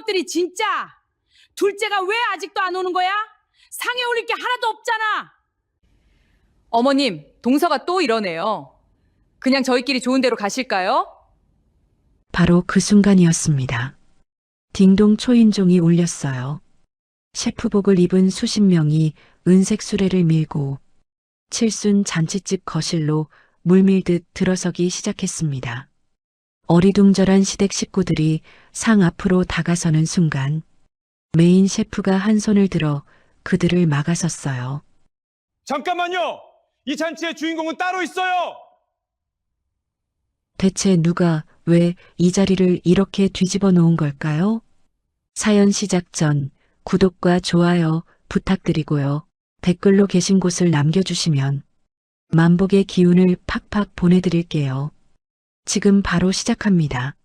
것들이 진짜. 둘째가 왜 아직도 안 오는 거야? 상에 올릴 게 하나도 없잖아. 어머님, 동서가 또 이러네요. 그냥 저희끼리 좋은 데로 가실까요? 바로 그 순간이었습니다. 딩동 초인종이 울렸어요. 셰프복을 입은 수십 명이 은색 수레를 밀고 칠순 잔치집 거실로 물밀듯 들어서기 시작했습니다. 어리둥절한 시댁 식구들이 상 앞으로 다가서는 순간 메인 셰프가 한 손을 들어 그들을 막아섰어요. 잠깐만요! 이 잔치의 주인공은 따로 있어요! 대체 누가 왜 이 자리를 이렇게 뒤집어 놓은 걸까요? 사연 시작 전 구독과 좋아요 부탁드리고요. 댓글로 계신 곳을 남겨주시면 만복의 기운을 팍팍 보내드릴게요. 지금 바로 시작합니다.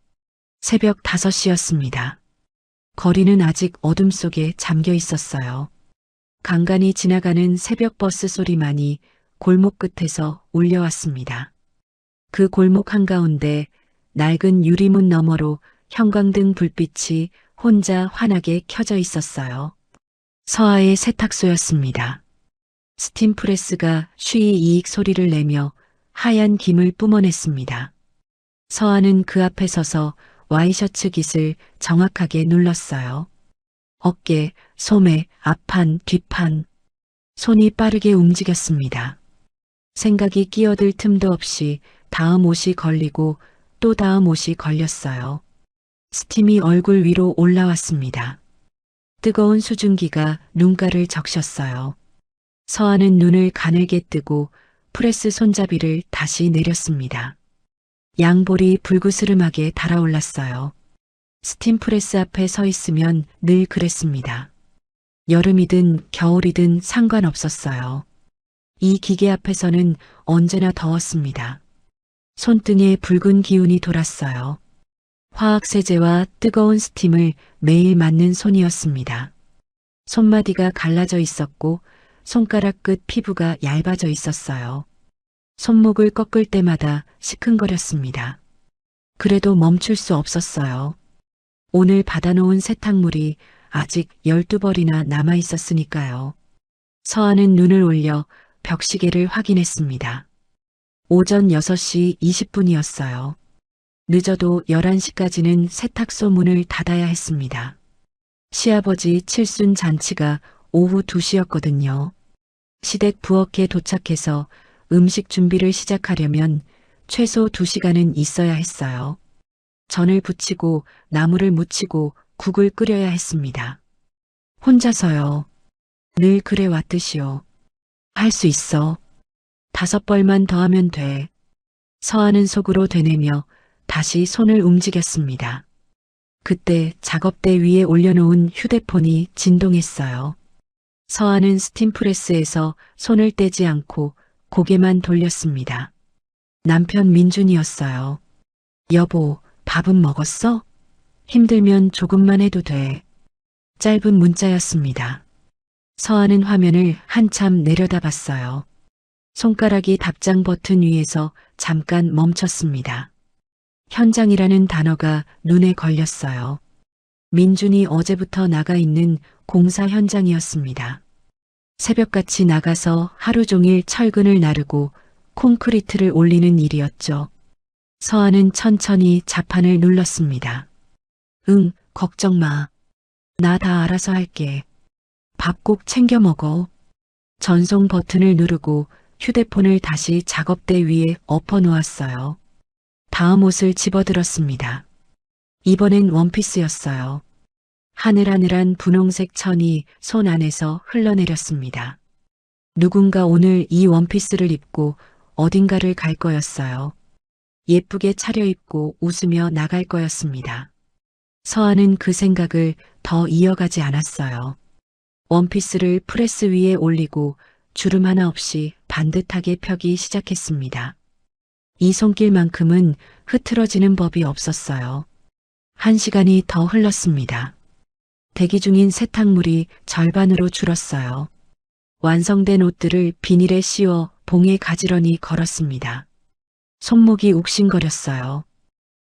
새벽 5시였습니다. 거리는 아직 어둠 속에 잠겨 있었어요. 간간히 지나가는 새벽 버스 소리만이 골목 끝에서 울려왔습니다. 그 골목 한가운데 낡은 유리문 너머로 형광등 불빛이 혼자 환하게 켜져 있었어요. 서아의 세탁소였습니다. 스팀프레스가 쉬이이익 소리를 내며 하얀 김을 뿜어냈습니다. 서아는 그 앞에 서서 와이셔츠 깃을 정확하게 눌렀어요. 어깨, 소매, 앞판, 뒷판. 손이 빠르게 움직였습니다. 생각이 끼어들 틈도 없이 다음 옷이 걸리고 또 다음 옷이 걸렸어요. 스팀이 얼굴 위로 올라왔습니다. 뜨거운 수증기가 눈가를 적셨어요. 서아는 눈을 가늘게 뜨고 프레스 손잡이를 다시 내렸습니다. 양볼이 불그스름하게 달아올랐어요. 스팀 프레스 앞에 서 있으면 늘 그랬습니다. 여름이든 겨울이든 상관없었어요. 이 기계 앞에서는 언제나 더웠습니다. 손등에 붉은 기운이 돌았어요. 화학세제와 뜨거운 스팀을 매일 맞는 손이었습니다. 손마디가 갈라져 있었고 손가락 끝 피부가 얇아져 있었어요. 손목을 꺾을 때마다 시큰거렸습니다. 그래도 멈출 수 없었어요. 오늘 받아놓은 세탁물이 아직 12벌이나 남아 있었으니까요. 서아는 눈을 올려 벽시계를 확인했습니다. 오전 6시 20분이었어요. 늦어도 11시까지는 세탁소 문을 닫아야 했습니다. 시아버지 칠순 잔치가 오후 2시였거든요. 시댁 부엌에 도착해서 음식 준비를 시작하려면 최소 2시간은 있어야 했어요. 전을 부치고 나물을 무치고 국을 끓여야 했습니다. 혼자서요. 늘 그래 왔듯이요. 할 수 있어. 5벌만 더 하면 돼. 서아는 속으로 되뇌며 다시 손을 움직였습니다. 그때 작업대 위에 올려놓은 휴대폰이 진동했어요. 서아는 스팀프레스에서 손을 떼지 않고 고개만 돌렸습니다. 남편 민준이었어요. 여보, 밥은 먹었어? 힘들면 조금만 해도 돼. 짧은 문자였습니다. 서아는 화면을 한참 내려다봤어요. 손가락이 답장 버튼 위에서 잠깐 멈췄습니다. 현장이라는 단어가 눈에 걸렸어요. 민준이 어제부터 나가 있는 공사 현장이었습니다. 새벽같이 나가서 하루 종일 철근을 나르고 콘크리트를 올리는 일이었죠. 서아는 천천히 자판을 눌렀습니다. 응, 걱정 마. 나 다 알아서 할게. 밥 꼭 챙겨 먹어. 전송 버튼을 누르고 휴대폰을 다시 작업대 위에 엎어 놓았어요. 다음 옷을 집어들었습니다. 이번엔 원피스였어요. 하늘하늘한 분홍색 천이 손 안에서 흘러내렸습니다. 누군가 오늘 이 원피스를 입고 어딘가를 갈 거였어요. 예쁘게 차려입고 웃으며 나갈 거였습니다. 서아는 그 생각을 더 이어가지 않았어요. 원피스를 프레스 위에 올리고 주름 하나 없이 반듯하게 펴기 시작했습니다. 이 손길만큼은 흐트러지는 법이 없었어요. 1시간이 더 흘렀습니다. 대기 중인 세탁물이 절반으로 줄었어요. 완성된 옷들을 비닐에 씌워 봉에 가지런히 걸었습니다. 손목이 욱신거렸어요.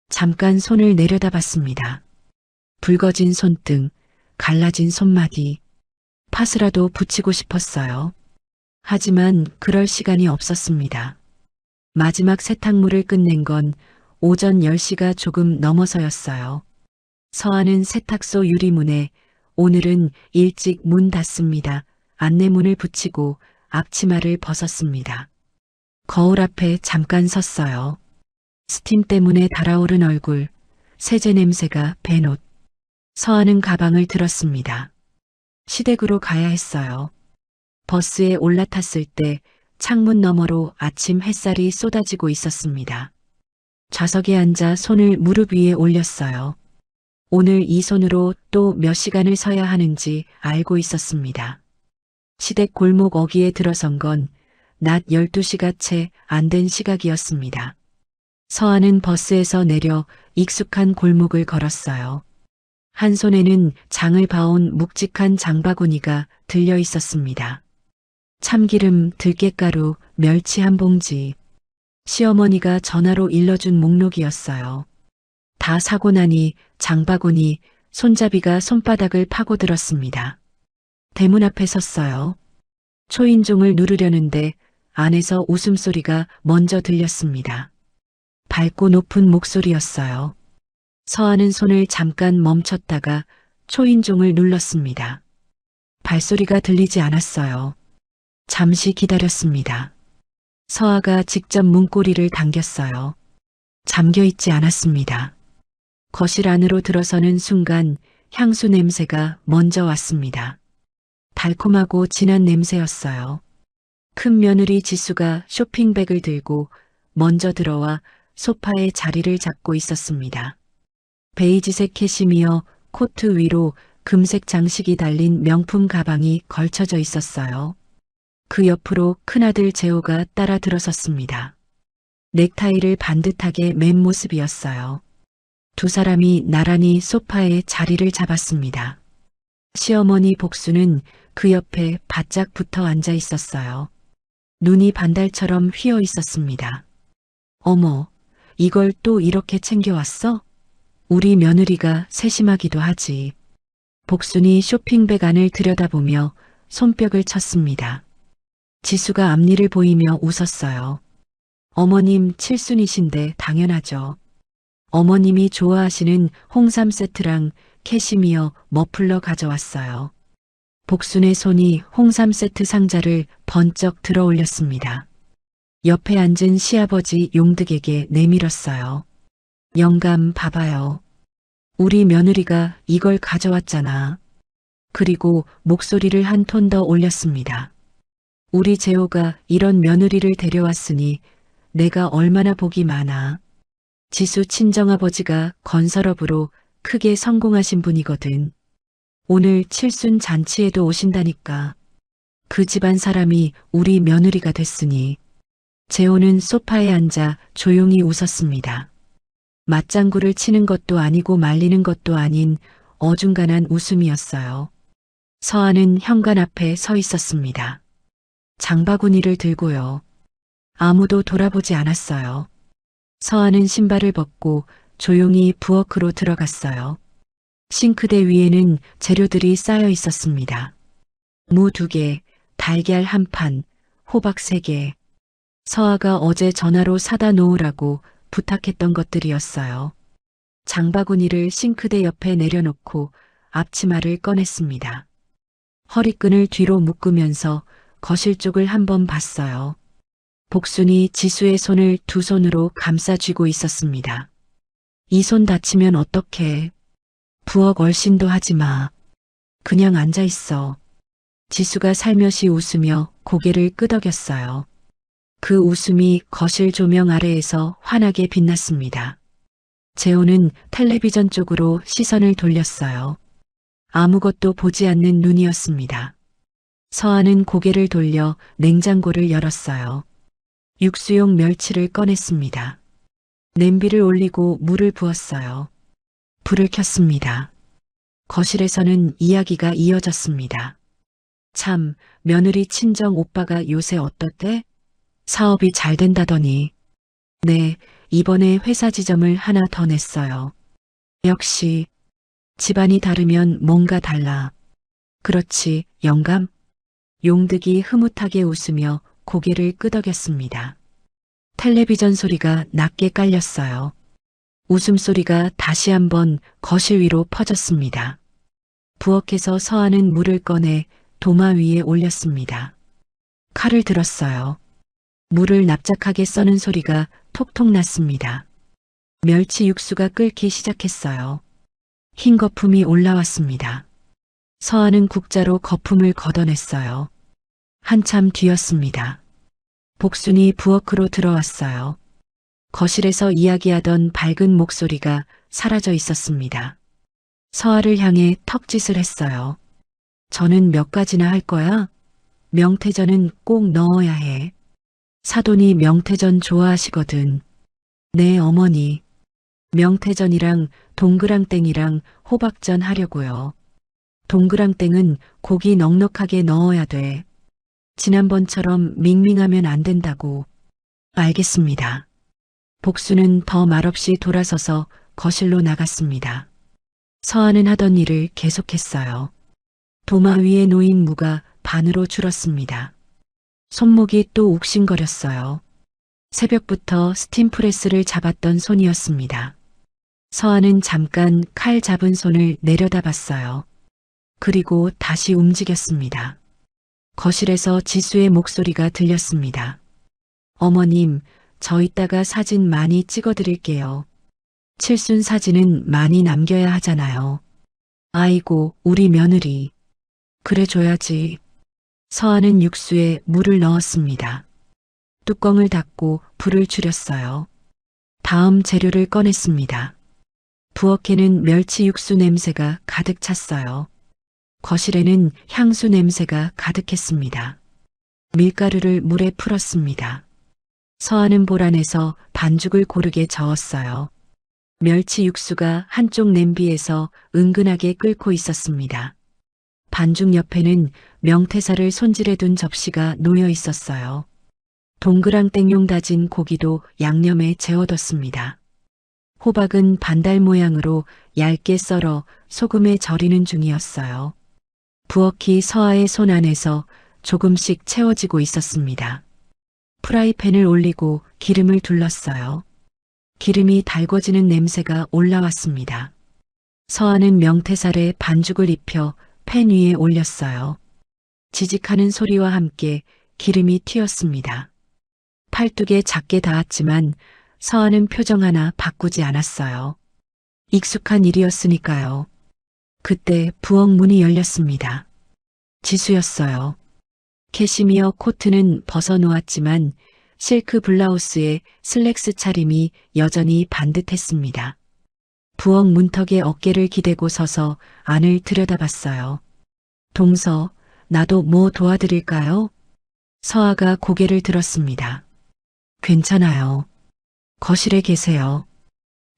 잠깐 손을 내려다봤습니다. 붉어진 손등, 갈라진 손마디, 팥이라도 붙이고 싶었어요. 하지만 그럴 시간이 없었습니다. 마지막 세탁물을 끝낸 건 오전 10시가 조금 넘어서였어요. 서하는 세탁소 유리문에 오늘은 일찍 문 닫습니다. 안내문을 붙이고 앞치마를 벗었습니다. 거울 앞에 잠깐 섰어요. 스팀 때문에 달아오른 얼굴, 세제 냄새가 밴 옷. 서하는 가방을 들었습니다. 시댁으로 가야 했어요. 버스에 올라탔을 때 창문 너머로 아침 햇살이 쏟아지고 있었습니다. 좌석에 앉아 손을 무릎 위에 올렸어요. 오늘 이 손으로 또 몇 시간을 서야 하는지 알고 있었습니다. 시댁 골목 어귀에 들어선 건 낮 12시가 채 안 된 시각이었습니다. 서하는 버스에서 내려 익숙한 골목을 걸었어요. 한 손에는 장을 봐온 묵직한 장바구니가 들려 있었습니다. 참기름, 들깨가루, 멸치 한 봉지. 시어머니가 전화로 일러준 목록이었어요. 다 사고 나니 장바구니, 손잡이가 손바닥을 파고들었습니다. 대문 앞에 섰어요. 초인종을 누르려는데 안에서 웃음소리가 먼저 들렸습니다. 밝고 높은 목소리였어요. 서하는 손을 잠깐 멈췄다가 초인종을 눌렀습니다. 발소리가 들리지 않았어요. 잠시 기다렸습니다. 서하가 직접 문고리를 당겼어요. 잠겨 있지 않았습니다. 거실 안으로 들어서는 순간 향수 냄새가 먼저 왔습니다. 달콤하고 진한 냄새였어요. 큰 며느리 지수가 쇼핑백을 들고 먼저 들어와 소파에 자리를 잡고 있었습니다. 베이지색 캐시미어 코트 위로 금색 장식이 달린 명품 가방이 걸쳐져 있었어요. 그 옆으로 큰아들 재호가 따라 들어섰습니다. 넥타이를 반듯하게 맨 모습이었어요. 두 사람이 나란히 소파에 자리를 잡았습니다. 시어머니 복수는 그 옆에 바짝 붙어 앉아 있었어요. 눈이 반달처럼 휘어 있었습니다. 어머, 이걸 또 이렇게 챙겨왔어? 우리 며느리가 세심하기도 하지. 복순이 쇼핑백 안을 들여다보며 손뼉을 쳤습니다. 지수가 앞니를 보이며 웃었어요. 어머님 칠순이신데 당연하죠. 어머님이 좋아하시는 홍삼 세트랑 캐시미어 머플러 가져왔어요. 복순의 손이 홍삼 세트 상자를 번쩍 들어 올렸습니다. 옆에 앉은 시아버지 용득에게 내밀었어요. 영감 봐봐요. 우리 며느리가 이걸 가져왔잖아. 그리고 목소리를 한 톤 더 올렸습니다. 우리 재호가 이런 며느리를 데려왔으니 내가 얼마나 복이 많아. 지수 친정아버지가 건설업으로 크게 성공하신 분이거든. 오늘 칠순 잔치에도 오신다니까. 그 집안 사람이 우리 며느리가 됐으니. 재호는 소파에 앉아 조용히 웃었습니다. 맞장구를 치는 것도 아니고 말리는 것도 아닌 어중간한 웃음이었어요. 서하는 현관 앞에 서 있었습니다. 장바구니를 들고요. 아무도 돌아보지 않았어요. 서하는 신발을 벗고 조용히 부엌으로 들어갔어요. 싱크대 위에는 재료들이 쌓여 있었습니다. 무 2개, 달걀 1판, 호박 3개. 서하가 어제 전화로 사다 놓으라고 부탁했던 것들이었어요. 장바구니를 싱크대 옆에 내려놓고 앞치마를 꺼냈습니다. 허리끈을 뒤로 묶으면서 거실 쪽을 한번 봤어요. 복순이 지수의 손을 두 손으로 감싸 쥐고 있었습니다. 이 손 다치면 어떡해. 부엌 얼씬도 하지 마. 그냥 앉아 있어. 지수가 살며시 웃으며 고개를 끄덕였어요. 그 웃음이 거실 조명 아래에서 환하게 빛났습니다. 재호는 텔레비전 쪽으로 시선을 돌렸어요. 아무것도 보지 않는 눈이었습니다. 서하는 고개를 돌려 냉장고를 열었어요. 육수용 멸치를 꺼냈습니다. 냄비를 올리고 물을 부었어요. 불을 켰습니다. 거실에서는 이야기가 이어졌습니다. 참, 며느리 친정 오빠가 요새 어떻대? 사업이 잘 된다더니. 네, 이번에 회사 지점을 하나 더 냈어요. 역시 집안이 다르면 뭔가 달라. 그렇지, 영감? 용득이 흐뭇하게 웃으며 고개를 끄덕였습니다. 텔레비전 소리가 낮게 깔렸어요. 웃음소리가 다시 한번 거실 위로 퍼졌습니다. 부엌에서 서하는 물을 꺼내 도마 위에 올렸습니다. 칼을 들었어요. 물을 납작하게 써는 소리가 톡톡 났습니다. 멸치 육수가 끓기 시작했어요. 흰 거품이 올라왔습니다. 서하는 국자로 거품을 걷어냈어요. 한참 뒤였습니다. 복순이 부엌으로 들어왔어요. 거실에서 이야기하던 밝은 목소리가 사라져 있었습니다. 서하를 향해 턱짓을 했어요. 저는 몇 가지나 할 거야? 명태전은 꼭 넣어야 해. 사돈이 명태전 좋아하시거든. 네, 어머니. 명태전이랑 동그랑땡이랑 호박전 하려고요. 동그랑땡은 고기 넉넉하게 넣어야 돼. 지난번처럼 밍밍하면 안 된다고. 알겠습니다. 복수는 더 말없이 돌아서서 거실로 나갔습니다. 서하는 하던 일을 계속했어요. 도마 위에 놓인 무가 반으로 줄었습니다. 손목이 또 욱신거렸어요. 새벽부터 스팀프레스를 잡았던 손이었습니다. 서하는 잠깐 칼 잡은 손을 내려다봤어요. 그리고 다시 움직였습니다. 거실에서 지수의 목소리가 들렸습니다. 어머님, 저 이따가 사진 많이 찍어드릴게요. 칠순 사진은 많이 남겨야 하잖아요. 아이고, 우리 며느리. 그래 줘야지. 서하는 육수에 물을 넣었습니다. 뚜껑을 닫고 불을 줄였어요. 다음 재료를 꺼냈습니다. 부엌에는 멸치 육수 냄새가 가득 찼어요. 거실에는 향수 냄새가 가득했습니다. 밀가루를 물에 풀었습니다. 서하는 볼 안에서 반죽을 고르게 저었어요. 멸치 육수가 한쪽 냄비에서 은근하게 끓고 있었습니다. 반죽 옆에는 명태살을 손질해 둔 접시가 놓여 있었어요. 동그랑땡용 다진 고기도 양념에 재워뒀습니다. 호박은 반달 모양으로 얇게 썰어 소금에 절이는 중이었어요. 부엌이 서하의 손 안에서 조금씩 채워지고 있었습니다. 프라이팬을 올리고 기름을 둘렀어요. 기름이 달궈지는 냄새가 올라왔습니다. 서하는 명태살에 반죽을 입혀 팬 위에 올렸어요. 지직하는 소리와 함께 기름이 튀었습니다. 팔뚝에 작게 닿았지만 서하는 표정 하나 바꾸지 않았어요. 익숙한 일이었으니까요. 그때 부엌 문이 열렸습니다. 지수였어요. 캐시미어 코트는 벗어놓았지만 실크 블라우스에 슬랙스 차림이 여전히 반듯했습니다. 부엌 문턱에 어깨를 기대고 서서 안을 들여다봤어요. 동서, 나도 뭐 도와드릴까요? 서하가 고개를 들었습니다. 괜찮아요. 거실에 계세요.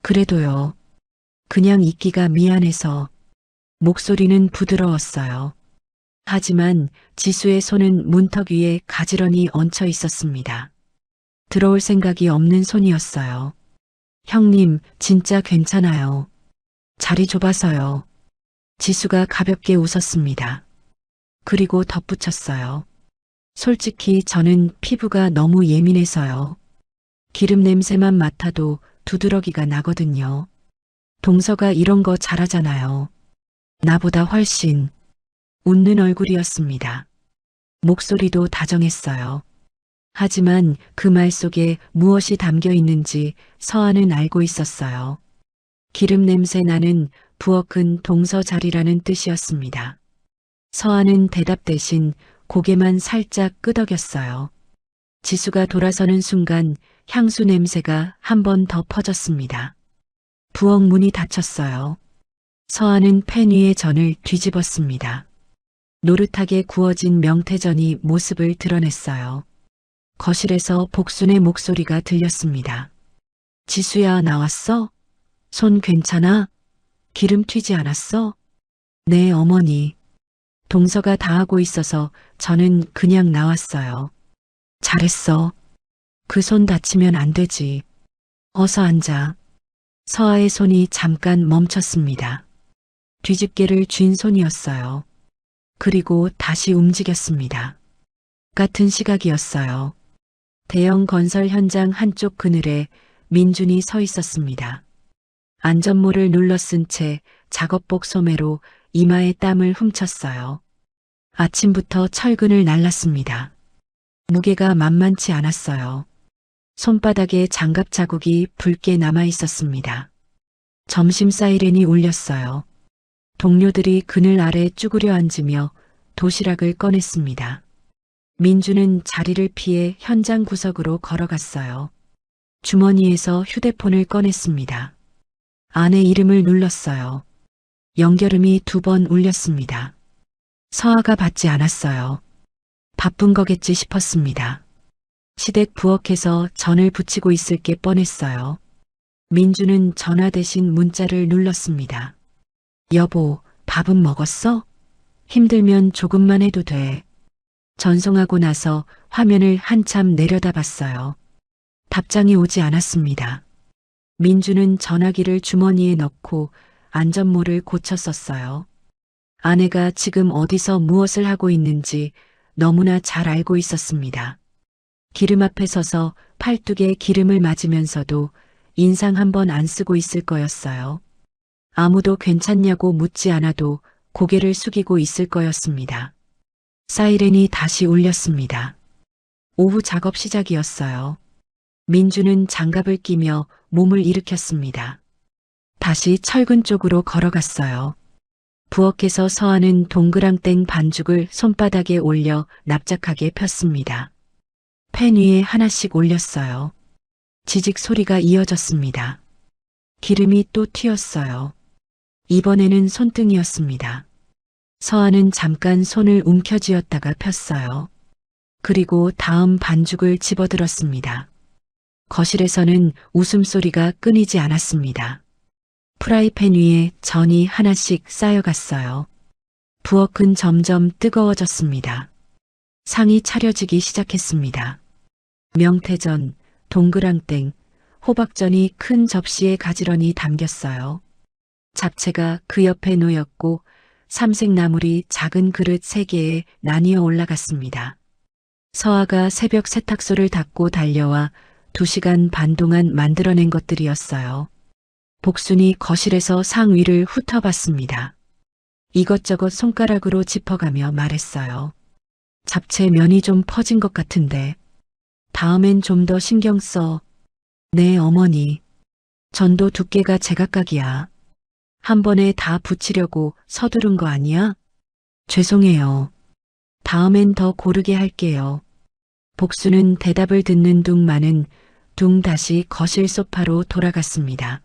그래도요. 그냥 있기가 미안해서. 목소리는 부드러웠어요. 하지만 지수의 손은 문턱 위에 가지런히 얹혀 있었습니다. 들어올 생각이 없는 손이었어요. 형님, 진짜 괜찮아요. 자리 좁아서요. 지수가 가볍게 웃었습니다. 그리고 덧붙였어요. 솔직히 저는 피부가 너무 예민해서요. 기름 냄새만 맡아도 두드러기가 나거든요. 동서가 이런 거 잘하잖아요. 나보다 훨씬. 웃는 얼굴이었습니다. 목소리도 다정했어요. 하지만 그 말 속에 무엇이 담겨 있는지 서하는 알고 있었어요. 기름 냄새 나는 부엌은 동서 자리라는 뜻이었습니다. 서하는 대답 대신 고개만 살짝 끄덕였어요. 지수가 돌아서는 순간 향수 냄새가 한 번 더 퍼졌습니다. 부엌 문이 닫혔어요. 서하는 팬 위에 전을 뒤집었습니다. 노릇하게 구워진 명태전이 모습을 드러냈어요. 거실에서 복순의 목소리가 들렸습니다. 지수야, 나왔어? 손 괜찮아? 기름 튀지 않았어? 네, 어머니. 동서가 다 하고 있어서 저는 그냥 나왔어요. 잘했어. 그 손 다치면 안 되지. 어서 앉아. 서하의 손이 잠깐 멈췄습니다. 뒤집개를 쥔 손이었어요. 그리고 다시 움직였습니다. 같은 시각이었어요. 대형 건설 현장 한쪽 그늘에 민준이 서 있었습니다. 안전모를 눌러 쓴 채 작업복 소매로 이마에 땀을 훔쳤어요. 아침부터 철근을 날랐습니다. 무게가 만만치 않았어요. 손바닥에 장갑 자국이 붉게 남아 있었습니다. 점심 사이렌이 울렸어요. 동료들이 그늘 아래 쭈그려 앉으며 도시락을 꺼냈습니다. 민주는 자리를 피해 현장 구석으로 걸어갔어요. 주머니에서 휴대폰을 꺼냈습니다. 아내 이름을 눌렀어요. 연결음이 2번 울렸습니다. 서아가 받지 않았어요. 바쁜 거겠지 싶었습니다. 시댁 부엌에서 전을 부치고 있을 게 뻔했어요. 민주는 전화 대신 문자를 눌렀습니다. 여보, 밥은 먹었어? 힘들면 조금만 해도 돼. 전송하고 나서 화면을 한참 내려다봤어요. 답장이 오지 않았습니다. 민주는 전화기를 주머니에 넣고 안전모를 고쳐 썼어요. 아내가 지금 어디서 무엇을 하고 있는지 너무나 잘 알고 있었습니다. 기름 앞에 서서 팔뚝에 기름을 맞으면서도 인상 한 번 안 쓰고 있을 거였어요. 아무도 괜찮냐고 묻지 않아도 고개를 숙이고 있을 거였습니다. 사이렌이 다시 울렸습니다. 오후 작업 시작이었어요. 민주는 장갑을 끼며 몸을 일으켰습니다. 다시 철근 쪽으로 걸어갔어요. 부엌에서 서하는 동그랑땡 반죽을 손바닥에 올려 납작하게 폈습니다. 팬 위에 하나씩 올렸어요. 지직 소리가 이어졌습니다. 기름이 또 튀었어요. 이번에는 손등이었습니다. 서하는 잠깐 손을 움켜쥐었다가 폈어요. 그리고 다음 반죽을 집어들었습니다. 거실에서는 웃음소리가 끊이지 않았습니다. 프라이팬 위에 전이 하나씩 쌓여갔어요. 부엌은 점점 뜨거워졌습니다. 상이 차려지기 시작했습니다. 명태전, 동그랑땡, 호박전이 큰 접시에 가지런히 담겼어요. 잡채가 그 옆에 놓였고 삼색나물이 작은 그릇 3개에 나뉘어 올라갔습니다. 서아가 새벽 세탁소를 닫고 달려와 2시간 반 동안 만들어낸 것들이었어요. 복순이 거실에서 상 위를 훑어봤습니다. 이것저것 손가락으로 짚어가며 말했어요. 잡채 면이 좀 퍼진 것 같은데 다음엔 좀 더 신경 써. 네, 어머니. 전도 두께가 제각각이야. 한 번에 다 붙이려고 서두른 거 아니야? 죄송해요. 다음엔 더 고르게 할게요. 복수는 대답을 듣는 둥마는 둥 다시 거실 소파로 돌아갔습니다.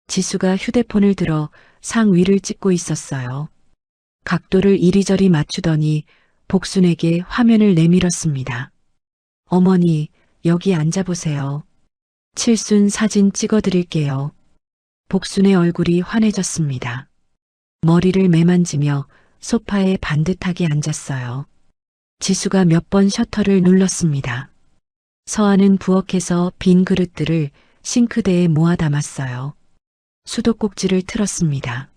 지수가 휴대폰을 들어 상 위를 찍고 있었어요. 각도를 이리저리 맞추더니 복순에게 화면을 내밀었습니다. 어머니, 여기 앉아보세요. 칠순 사진 찍어드릴게요. 복순의 얼굴이 환해졌습니다. 머리를 매만지며 소파에 반듯하게 앉았어요. 지수가 몇 번 셔터를 눌렀습니다. 서아는 부엌에서 빈 그릇들을 싱크대에 모아 담았어요. 수도꼭지를 틀었습니다.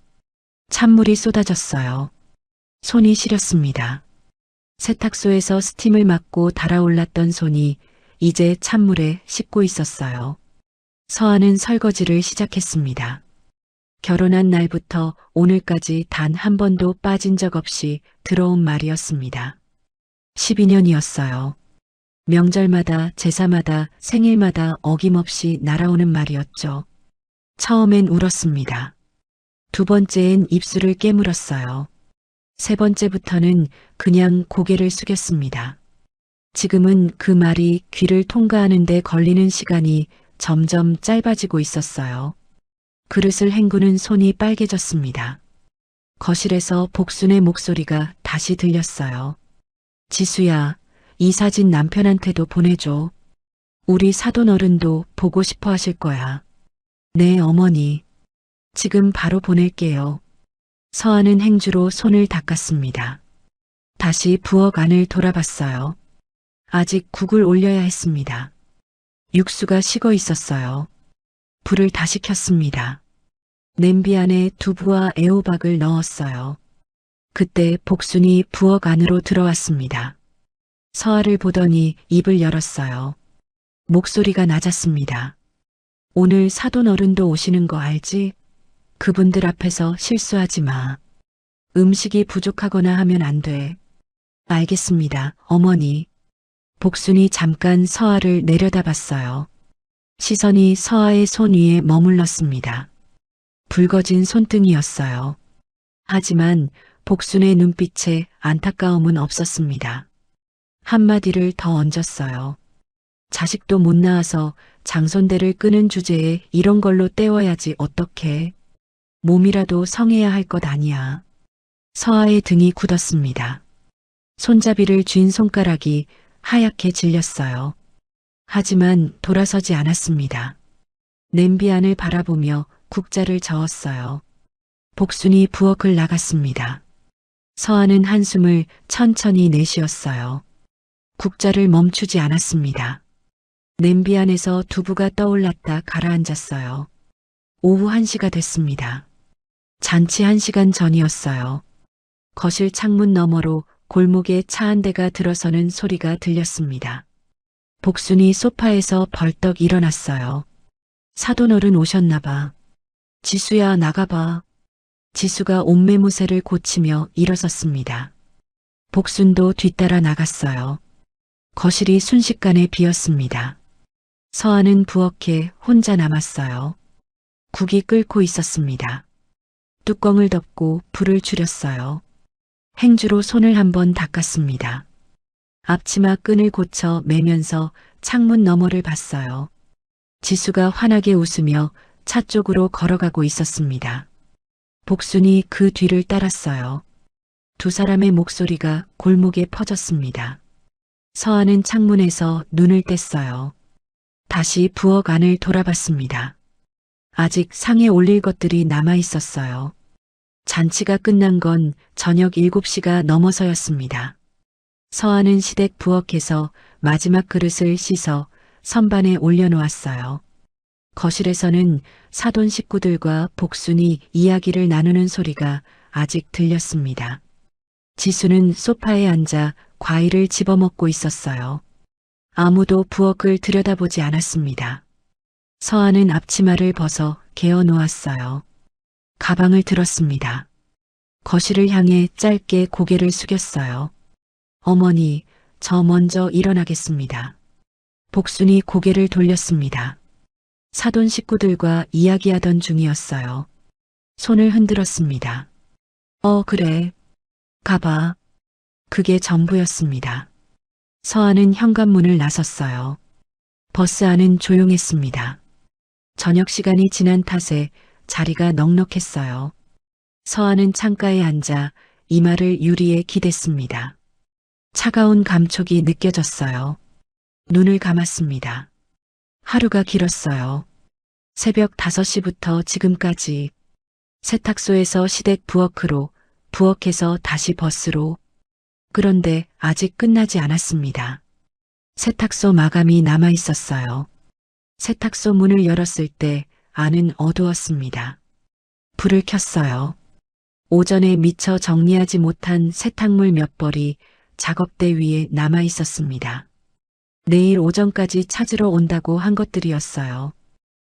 찬물이 쏟아졌어요. 손이 시렸습니다. 세탁소에서 스팀을 맞고 달아올랐던 손이 이제 찬물에 씻고 있었어요. 서아는 설거지를 시작했습니다. 결혼한 날부터 오늘까지 단 한 번도 빠진 적 없이 들어온 말이었습니다. 12년이었어요. 명절마다 제사마다 생일마다 어김없이 날아오는 말이었죠. 처음엔 울었습니다. 2번째엔 입술을 깨물었어요. 3번째부터는 그냥 고개를 숙였습니다. 지금은 그 말이 귀를 통과하는 데 걸리는 시간이 점점 짧아지고 있었어요. 그릇을 헹구는 손이 빨개졌습니다. 거실에서 복순의 목소리가 다시 들렸어요. 지수야, 이 사진 남편한테도 보내줘. 우리 사돈 어른도 보고 싶어 하실 거야. 네, 어머니. 지금 바로 보낼게요. 서아는 행주로 손을 닦았습니다. 다시 부엌 안을 돌아봤어요. 아직 국을 올려야 했습니다. 육수가 식어 있었어요. 불을 다시 켰습니다. 냄비 안에 두부와 애호박을 넣었어요. 그때 복순이 부엌 안으로 들어왔습니다. 서아를 보더니 입을 열었어요. 목소리가 낮았습니다. 오늘 사돈 어른도 오시는 거 알지? 그분들 앞에서 실수하지 마. 음식이 부족하거나 하면 안 돼. 알겠습니다, 어머니. 복순이 잠깐 서아를 내려다봤어요. 시선이 서아의 손 위에 머물렀습니다. 붉어진 손등이었어요. 하지만 복순의 눈빛에 안타까움은 없었습니다. 한마디를 더 얹었어요. 자식도 못 낳아서 장손대를 끄는 주제에 이런 걸로 때워야지 어떡해. 몸이라도 성해야 할 것 아니야. 서아의 등이 굳었습니다. 손잡이를 쥔 손가락이 하얗게 질렸어요. 하지만 돌아서지 않았습니다. 냄비 안을 바라보며 국자를 저었어요. 복순이 부엌을 나갔습니다. 서아는 한숨을 천천히 내쉬었어요. 국자를 멈추지 않았습니다. 냄비 안에서 두부가 떠올랐다 가라앉았어요. 오후 1시가 됐습니다. 잔치 1시간 전이었어요. 거실 창문 너머로 골목에 차 한 대가 들어서는 소리가 들렸습니다. 복순이 소파에서 벌떡 일어났어요. 사돈어른 오셨나 봐. 지수야, 나가봐. 지수가 옷매무새를 고치며 일어섰습니다. 복순도 뒤따라 나갔어요. 거실이 순식간에 비었습니다. 서아는 부엌에 혼자 남았어요. 국이 끓고 있었습니다. 뚜껑을 덮고 불을 줄였어요. 행주로 손을 한번 닦았습니다. 앞치마 끈을 고쳐 매면서 창문 너머를 봤어요. 지수가 환하게 웃으며 차 쪽으로 걸어가고 있었습니다. 복순이 그 뒤를 따랐어요. 두 사람의 목소리가 골목에 퍼졌습니다. 서아는 창문에서 눈을 뗐어요. 다시 부엌 안을 돌아봤습니다. 아직 상에 올릴 것들이 남아 있었어요. 잔치가 끝난 건 저녁 7시가 넘어서였습니다. 서아는 시댁 부엌에서 마지막 그릇을 씻어 선반에 올려놓았어요. 거실에서는 사돈 식구들과 복순이 이야기를 나누는 소리가 아직 들렸습니다. 지수는 소파에 앉아 과일을 집어먹고 있었어요. 아무도 부엌을 들여다보지 않았습니다. 서아는 앞치마를 벗어 개어 놓았어요. 가방을 들었습니다. 거실을 향해 짧게 고개를 숙였어요. 어머니, 저 먼저 일어나겠습니다. 복순이 고개를 돌렸습니다. 사돈 식구들과 이야기하던 중이었어요. 손을 흔들었습니다. 그래. 가봐. 그게 전부였습니다. 서아는 현관문을 나섰어요. 버스 안은 조용했습니다. 저녁 시간이 지난 탓에 자리가 넉넉했어요. 서아는 창가에 앉아 이마를 유리에 기댔습니다. 차가운 감촉이 느껴졌어요. 눈을 감았습니다. 하루가 길었어요. 새벽 5시부터 지금까지 세탁소에서 시댁 부엌으로, 부엌에서 다시 버스로. 그런데 아직 끝나지 않았습니다. 세탁소 마감이 남아 있었어요. 세탁소 문을 열었을 때 안은 어두웠습니다. 불을 켰어요. 오전에 미처 정리하지 못한 세탁물 몇 벌이 작업대 위에 남아 있었습니다. 내일 오전까지 찾으러 온다고 한 것들이었어요.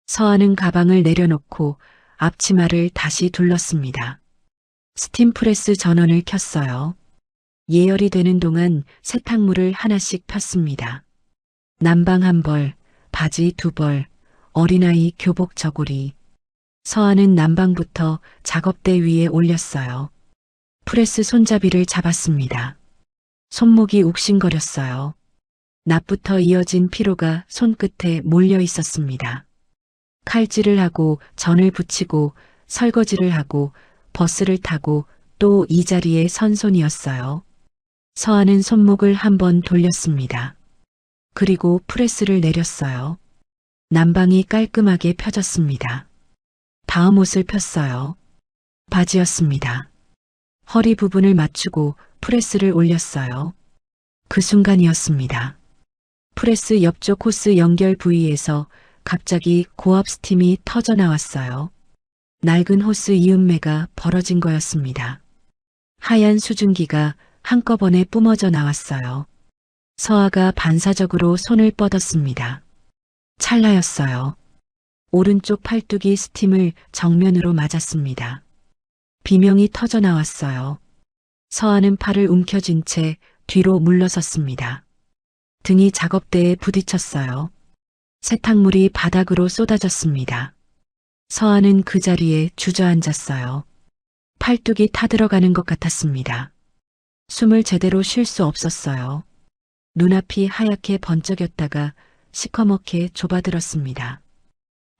서아는 가방을 내려놓고 앞치마를 다시 둘렀습니다. 스팀프레스 전원을 켰어요. 예열이 되는 동안 세탁물을 하나씩 폈습니다. 남방 1벌, 바지 2벌, 어린아이 교복 저고리. 서아는 남방부터 작업대 위에 올렸어요. 프레스 손잡이를 잡았습니다. 손목이 욱신거렸어요. 낮부터 이어진 피로가 손끝에 몰려 있었습니다. 칼질을 하고 전을 붙이고 설거지를 하고 버스를 타고 또 이 자리에 선 손이었어요. 서아는 손목을 한번 돌렸습니다. 그리고 프레스를 내렸어요. 남방이 깔끔하게 펴졌습니다. 다음 옷을 폈어요. 바지였습니다. 허리 부분을 맞추고 프레스를 올렸어요. 그 순간이었습니다. 프레스 옆쪽 호스 연결 부위에서 갑자기 고압 스팀이 터져 나왔어요. 낡은 호스 이음매가 벌어진 거였습니다. 하얀 수증기가 한꺼번에 뿜어져 나왔어요. 서아가 반사적으로 손을 뻗었습니다. 찰나였어요. 오른쪽 팔뚝이 스팀을 정면으로 맞았습니다. 비명이 터져 나왔어요. 서아는 팔을 움켜쥔 채 뒤로 물러섰습니다. 등이 작업대에 부딪혔어요. 세탁물이 바닥으로 쏟아졌습니다. 서아는 그 자리에 주저앉았어요. 팔뚝이 타들어가는 것 같았습니다. 숨을 제대로 쉴 수 없었어요. 눈앞이 하얗게 번쩍였다가 시커멓게 좁아들었습니다.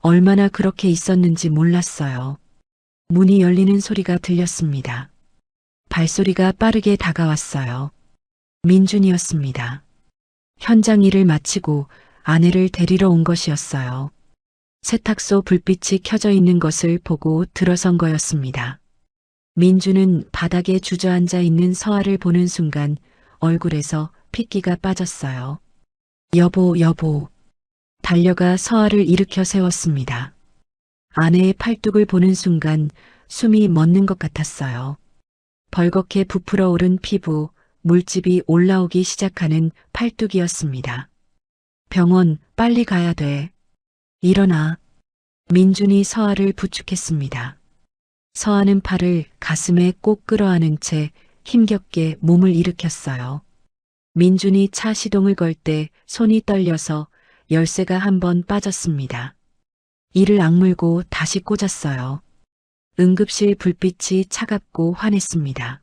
얼마나 그렇게 있었는지 몰랐어요. 문이 열리는 소리가 들렸습니다. 발소리가 빠르게 다가왔어요. 민준이었습니다. 현장 일을 마치고 아내를 데리러 온 것이었어요. 세탁소 불빛이 켜져 있는 것을 보고 들어선 거였습니다. 민준은 바닥에 주저앉아 있는 서아를 보는 순간 얼굴에서 핏기가 빠졌어요. 여보, 여보. 달려가 서아를 일으켜 세웠습니다. 아내의 팔뚝을 보는 순간 숨이 멎는 것 같았어요. 벌겋게 부풀어 오른 피부, 물집이 올라오기 시작하는 팔뚝이었습니다. 병원, 빨리 가야 돼. 일어나. 민준이 서아를 부축했습니다. 서아는 팔을 가슴에 꼭 끌어안은 채 힘겹게 몸을 일으켰어요. 민준이 차 시동을 걸 때 손이 떨려서 열쇠가 한 번 빠졌습니다. 이를 악물고 다시 꽂았어요. 응급실 불빛이 차갑고 환했습니다.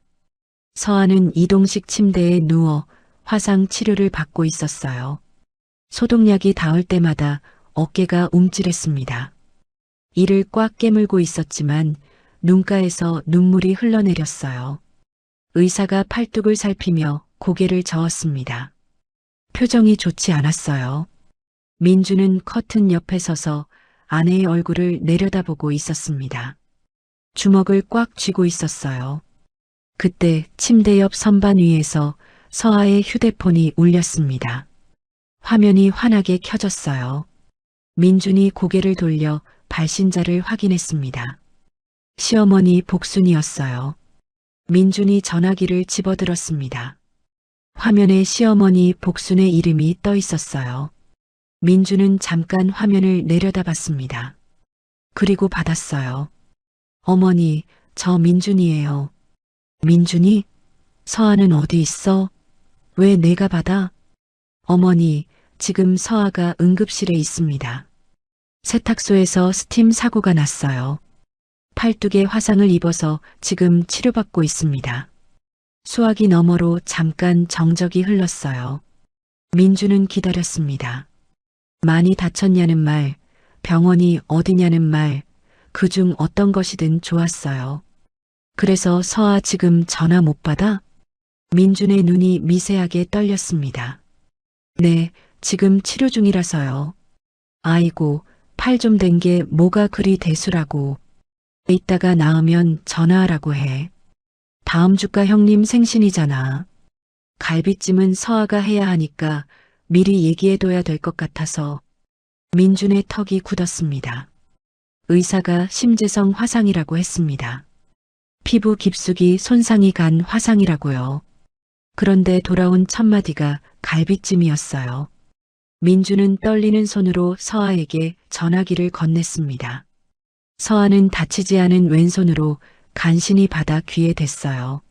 서아는 이동식 침대에 누워 화상 치료를 받고 있었어요. 소독약이 닿을 때마다 어깨가 움찔했습니다. 이를 꽉 깨물고 있었지만 눈가에서 눈물이 흘러내렸어요. 의사가 팔뚝을 살피며 고개를 저었습니다. 표정이 좋지 않았어요. 민주는 커튼 옆에 서서 아내의 얼굴을 내려다보고 있었습니다. 주먹을 꽉 쥐고 있었어요. 그때 침대 옆 선반 위에서 서아의 휴대폰이 울렸습니다. 화면이 환하게 켜졌어요. 민준이 고개를 돌려 발신자를 확인했습니다. 시어머니 복순이었어요. 민준이 전화기를 집어들었습니다. 화면에 시어머니 복순의 이름이 떠 있었어요. 민준은 잠깐 화면을 내려다봤습니다. 그리고 받았어요. 어머니, 저 민준이에요. 민준이? 서아는 어디 있어? 왜 내가 받아? 어머니, 지금 서아가 응급실에 있습니다. 세탁소에서 스팀 사고가 났어요. 팔뚝에 화상을 입어서 지금 치료받고 있습니다. 수화기 너머로 잠깐 정적이 흘렀어요. 민주는 기다렸습니다. 많이 다쳤냐는 말, 병원이 어디냐는 말, 그중 어떤 것이든 좋았어요. 그래서 서아 지금 전화 못 받아? 민준의 눈이 미세하게 떨렸습니다. 네, 지금 치료 중이라서요. 아이고, 팔 좀 된 게 뭐가 그리 대수라고. 이따가 나으면 전화하라고 해. 다음 주가 형님 생신이잖아. 갈비찜은 서아가 해야 하니까 미리 얘기해둬야 될 것 같아서. 민준의 턱이 굳었습니다. 의사가 심재성 화상이라고 했습니다. 피부 깊숙이 손상이 간 화상이라고요. 그런데 돌아온 첫마디가 갈비찜이었어요. 민주는 떨리는 손으로 서아에게 전화기를 건넸습니다. 서아는 다치지 않은 왼손으로 간신히 받아 귀에 댔어요.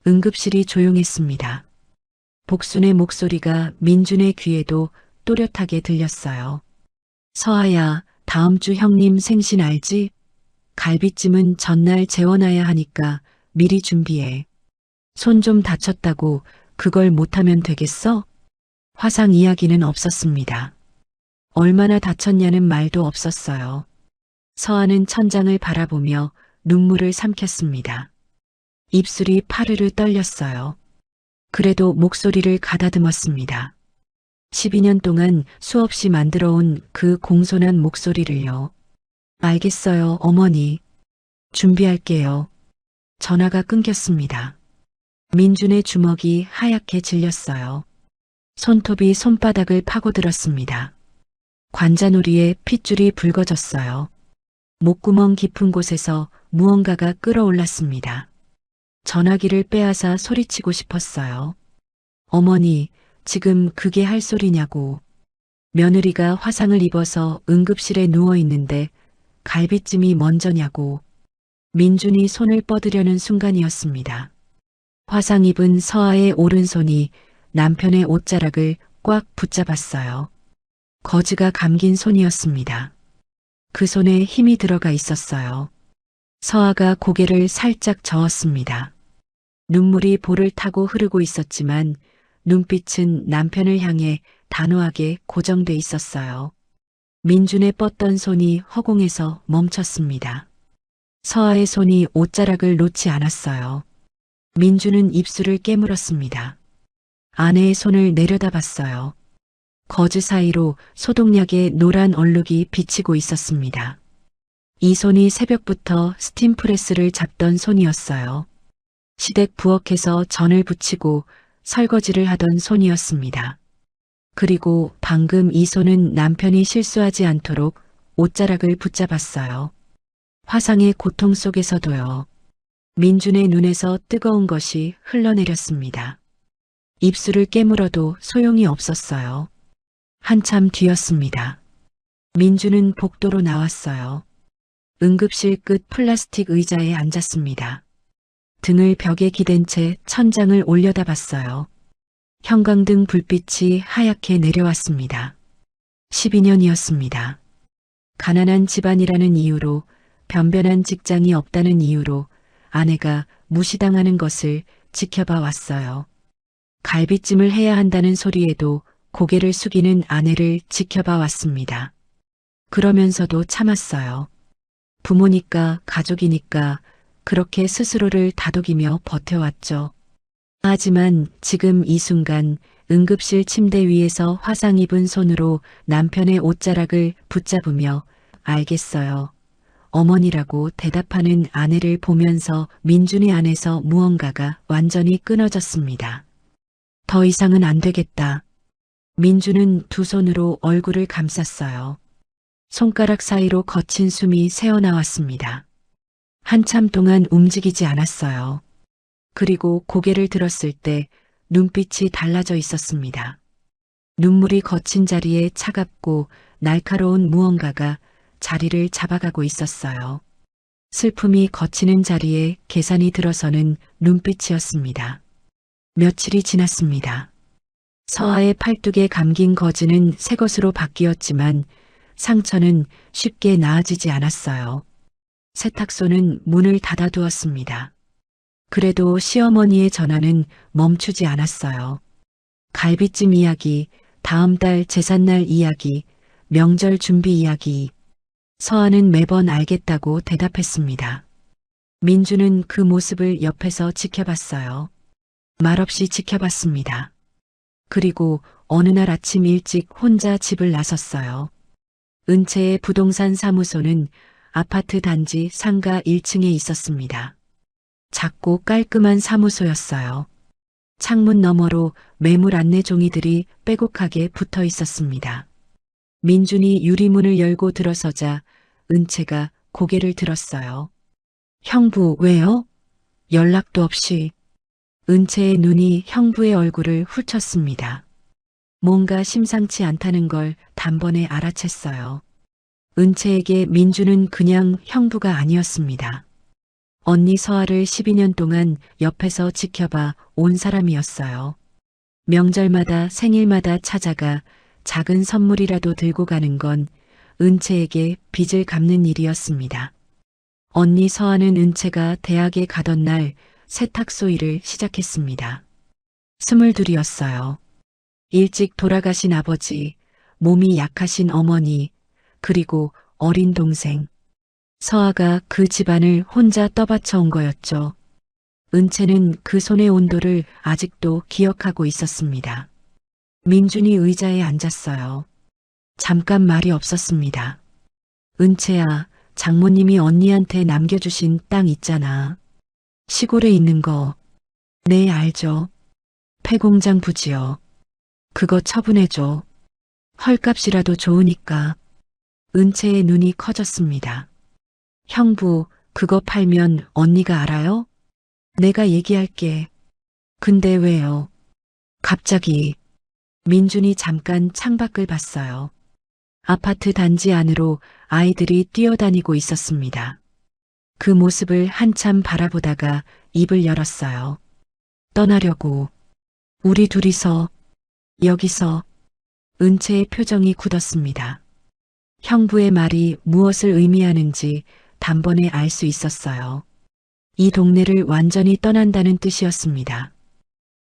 응급실이 조용했습니다. 복순의 목소리가 민준의 귀에도 또렷하게 들렸어요. 서아야, 다음 주 형님 생신 알지? 갈비찜은 전날 재워놔야 하니까 미리 준비해. 손 좀 다쳤다고 그걸 못하면 되겠어? 화상 이야기는 없었습니다. 얼마나 다쳤냐는 말도 없었어요. 서아는 천장을 바라보며 눈물을 삼켰습니다. 입술이 파르르 떨렸어요. 그래도 목소리를 가다듬었습니다. 12년 동안 수없이 만들어온 그 공손한 목소리를요. 알겠어요, 어머니. 준비할게요. 전화가 끊겼습니다. 민준의 주먹이 하얗게 질렸어요. 손톱이 손바닥을 파고들었습니다. 관자놀이에 핏줄이 붉어졌어요. 목구멍 깊은 곳에서 무언가가 끓어올랐습니다. 전화기를 빼앗아 소리치고 싶었어요. 어머니, 지금 그게 할 소리냐고. 며느리가 화상을 입어서 응급실에 누워 있는데 갈비찜이 먼저냐고. 민준이 손을 뻗으려는 순간이었습니다. 화상 입은 서아의 오른손이 남편의 옷자락을 꽉 붙잡았어요. 거즈가 감긴 손이었습니다. 그 손에 힘이 들어가 있었어요. 서아가 고개를 살짝 저었습니다. 눈물이 볼을 타고 흐르고 있었지만 눈빛은 남편을 향해 단호하게 고정돼 있었어요. 민준의 뻗던 손이 허공에서 멈췄습니다. 서아의 손이 옷자락을 놓지 않았어요. 민준은 입술을 깨물었습니다. 아내의 손을 내려다봤어요. 거즈 사이로 소독약의 노란 얼룩이 비치고 있었습니다. 이 손이 새벽부터 스팀프레스를 잡던 손이었어요. 시댁 부엌에서 전을 부치고 설거지를 하던 손이었습니다. 그리고 방금 이 손은 남편이 실수하지 않도록 옷자락을 붙잡았어요. 화상의 고통 속에서도요. 민준의 눈에서 뜨거운 것이 흘러내렸습니다. 입술을 깨물어도 소용이 없었어요. 한참 뒤였습니다. 민준은 복도로 나왔어요. 응급실 끝 플라스틱 의자에 앉았습니다. 등을 벽에 기댄 채 천장을 올려다봤어요. 형광등 불빛이 하얗게 내려왔습니다. 12년이었습니다. 가난한 집안이라는 이유로, 변변한 직장이 없다는 이유로 아내가 무시당하는 것을 지켜봐 왔어요. 갈비찜을 해야 한다는 소리에도 고개를 숙이는 아내를 지켜봐 왔습니다. 그러면서도 참았어요. 부모니까, 가족이니까 그렇게 스스로를 다독이며 버텨왔죠. 하지만 지금 이 순간 응급실 침대 위에서 화상 입은 손으로 남편의 옷자락을 붙잡으며 알겠어요. 어머니라고 대답하는 아내를 보면서 민준의 안에서 무언가가 완전히 끊어졌습니다. 더 이상은 안 되겠다. 민준은 두 손으로 얼굴을 감쌌어요. 손가락 사이로 거친 숨이 새어나왔습니다. 한참 동안 움직이지 않았어요. 그리고 고개를 들었을 때 눈빛이 달라져 있었습니다. 눈물이 거친 자리에 차갑고 날카로운 무언가가 자리를 잡아가고 있었어요. 슬픔이 거치는 자리에 계산이 들어서는 눈빛이었습니다. 며칠이 지났습니다. 서아의 팔뚝에 감긴 거즈는 새 것으로 바뀌었지만 상처는 쉽게 나아지지 않았어요. 세탁소는 문을 닫아두었습니다. 그래도 시어머니의 전화는 멈추지 않았어요. 갈비찜 이야기, 다음 달 제삿날 이야기, 명절 준비 이야기. 서아는 매번 알겠다고 대답했습니다. 민주는 그 모습을 옆에서 지켜봤어요. 말없이 지켜봤습니다. 그리고 어느 날 아침 일찍 혼자 집을 나섰어요. 은채의 부동산 사무소는 아파트 단지 상가 1층에 있었습니다. 작고 깔끔한 사무소였어요. 창문 너머로 매물 안내 종이들이 빼곡하게 붙어 있었습니다. 민준이 유리문을 열고 들어서자 은채가 고개를 들었어요. 형부, 왜요? 연락도 없이. 은채의 눈이 형부의 얼굴을 훑쳤습니다. 뭔가 심상치 않다는 걸 단번에 알아챘어요. 은채에게 민주는 그냥 형부가 아니었습니다. 언니 서아를 12년 동안 옆에서 지켜봐 온 사람이었어요. 명절마다 생일마다 찾아가 작은 선물이라도 들고 가는 건 은채에게 빚을 갚는 일이었습니다. 언니 서아는 은채가 대학에 가던 날 세탁소 일을 시작했습니다. 22이었어요. 일찍 돌아가신 아버지, 몸이 약하신 어머니, 그리고 어린 동생. 서아가 그 집안을 혼자 떠받쳐 온 거였죠. 은채는 그 손의 온도를 아직도 기억하고 있었습니다. 민준이 의자에 앉았어요. 잠깐 말이 없었습니다. 은채야, 장모님이 언니한테 남겨주신 땅 있잖아. 시골에 있는 거. 네, 알죠. 폐공장 부지요. 그거 처분해줘. 헐값이라도 좋으니까. 은채의 눈이 커졌습니다. 형부, 그거 팔면 언니가 알아요? 내가 얘기할게. 근데 왜요? 갑자기 민준이 잠깐 창밖을 봤어요. 아파트 단지 안으로 아이들이 뛰어다니고 있었습니다. 그 모습을 한참 바라보다가 입을 열었어요. 떠나려고. 우리 둘이서, 여기서. 은채의 표정이 굳었습니다. 형부의 말이 무엇을 의미하는지 단번에 알 수 있었어요. 이 동네를 완전히 떠난다는 뜻이었습니다.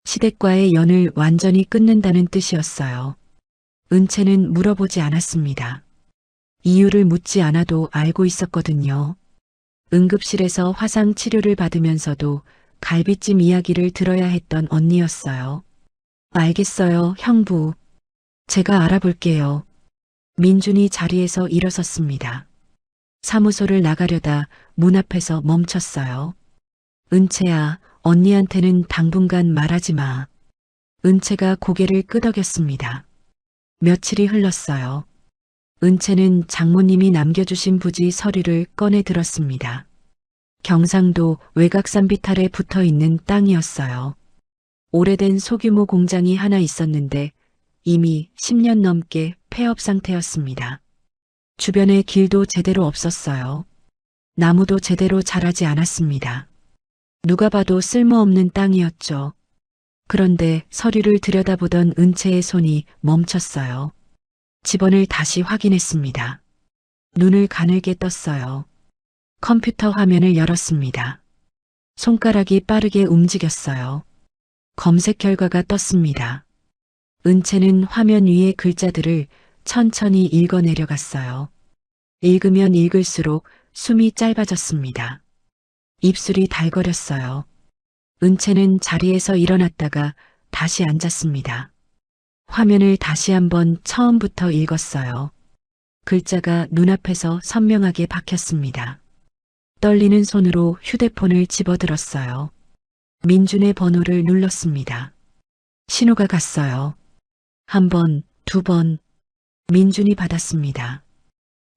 시댁과의 연을 완전히 끊는다는 뜻이었어요. 은채는 물어보지 않았습니다. 이유를 묻지 않아도 알고 있었거든요. 응급실에서 화상 치료를 받으면서도 갈비찜 이야기를 들어야 했던 언니였어요. 알겠어요, 형부. 제가 알아볼게요. 민준이 자리에서 일어섰습니다. 사무소를 나가려다 문 앞에서 멈췄어요. 은채야, 언니한테는 당분간 말하지 마. 은채가 고개를 끄덕였습니다. 며칠이 흘렀어요. 은채는 장모님이 남겨주신 부지 서류를 꺼내 들었습니다. 경상도 외곽산 비탈에 붙어 있는 땅이었어요. 오래된 소규모 공장이 하나 있었는데 이미 10년 넘게 폐업 상태였습니다. 주변에 길도 제대로 없었어요. 나무도 제대로 자라지 않았습니다. 누가 봐도 쓸모없는 땅이었죠. 그런데 서류를 들여다보던 은채의 손이 멈췄어요. 집원을 다시 확인했습니다. 눈을 가늘게 떴어요. 컴퓨터 화면을 열었습니다. 손가락이 빠르게 움직였어요. 검색 결과가 떴습니다. 은채는 화면 위의 글자들을 천천히 읽어 내려갔어요. 읽으면 읽을수록 숨이 짧아졌습니다. 입술이 달거렸어요. 은채는 자리에서 일어났다가 다시 앉았습니다. 화면을 다시 한번 처음부터 읽었어요. 글자가 눈앞에서 선명하게 박혔습니다. 떨리는 손으로 휴대폰을 집어들었어요. 민준의 번호를 눌렀습니다. 신호가 갔어요. 한 번, 두 번. 민준이 받았습니다.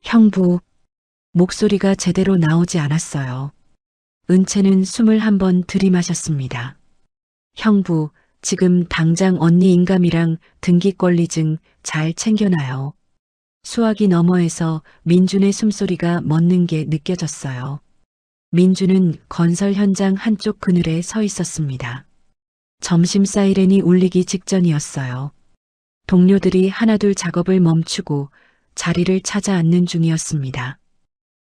형부. 목소리가 제대로 나오지 않았어요. 은채는 숨을 한 번 들이마셨습니다. 형부, 지금 당장 언니 인감이랑 등기권리증 잘 챙겨놔요. 수화기 너머에서 민준의 숨소리가 멎는 게 느껴졌어요. 민준은 건설 현장 한쪽 그늘에 서 있었습니다. 점심 사이렌이 울리기 직전이었어요. 동료들이 하나둘 작업을 멈추고 자리를 찾아 앉는 중이었습니다.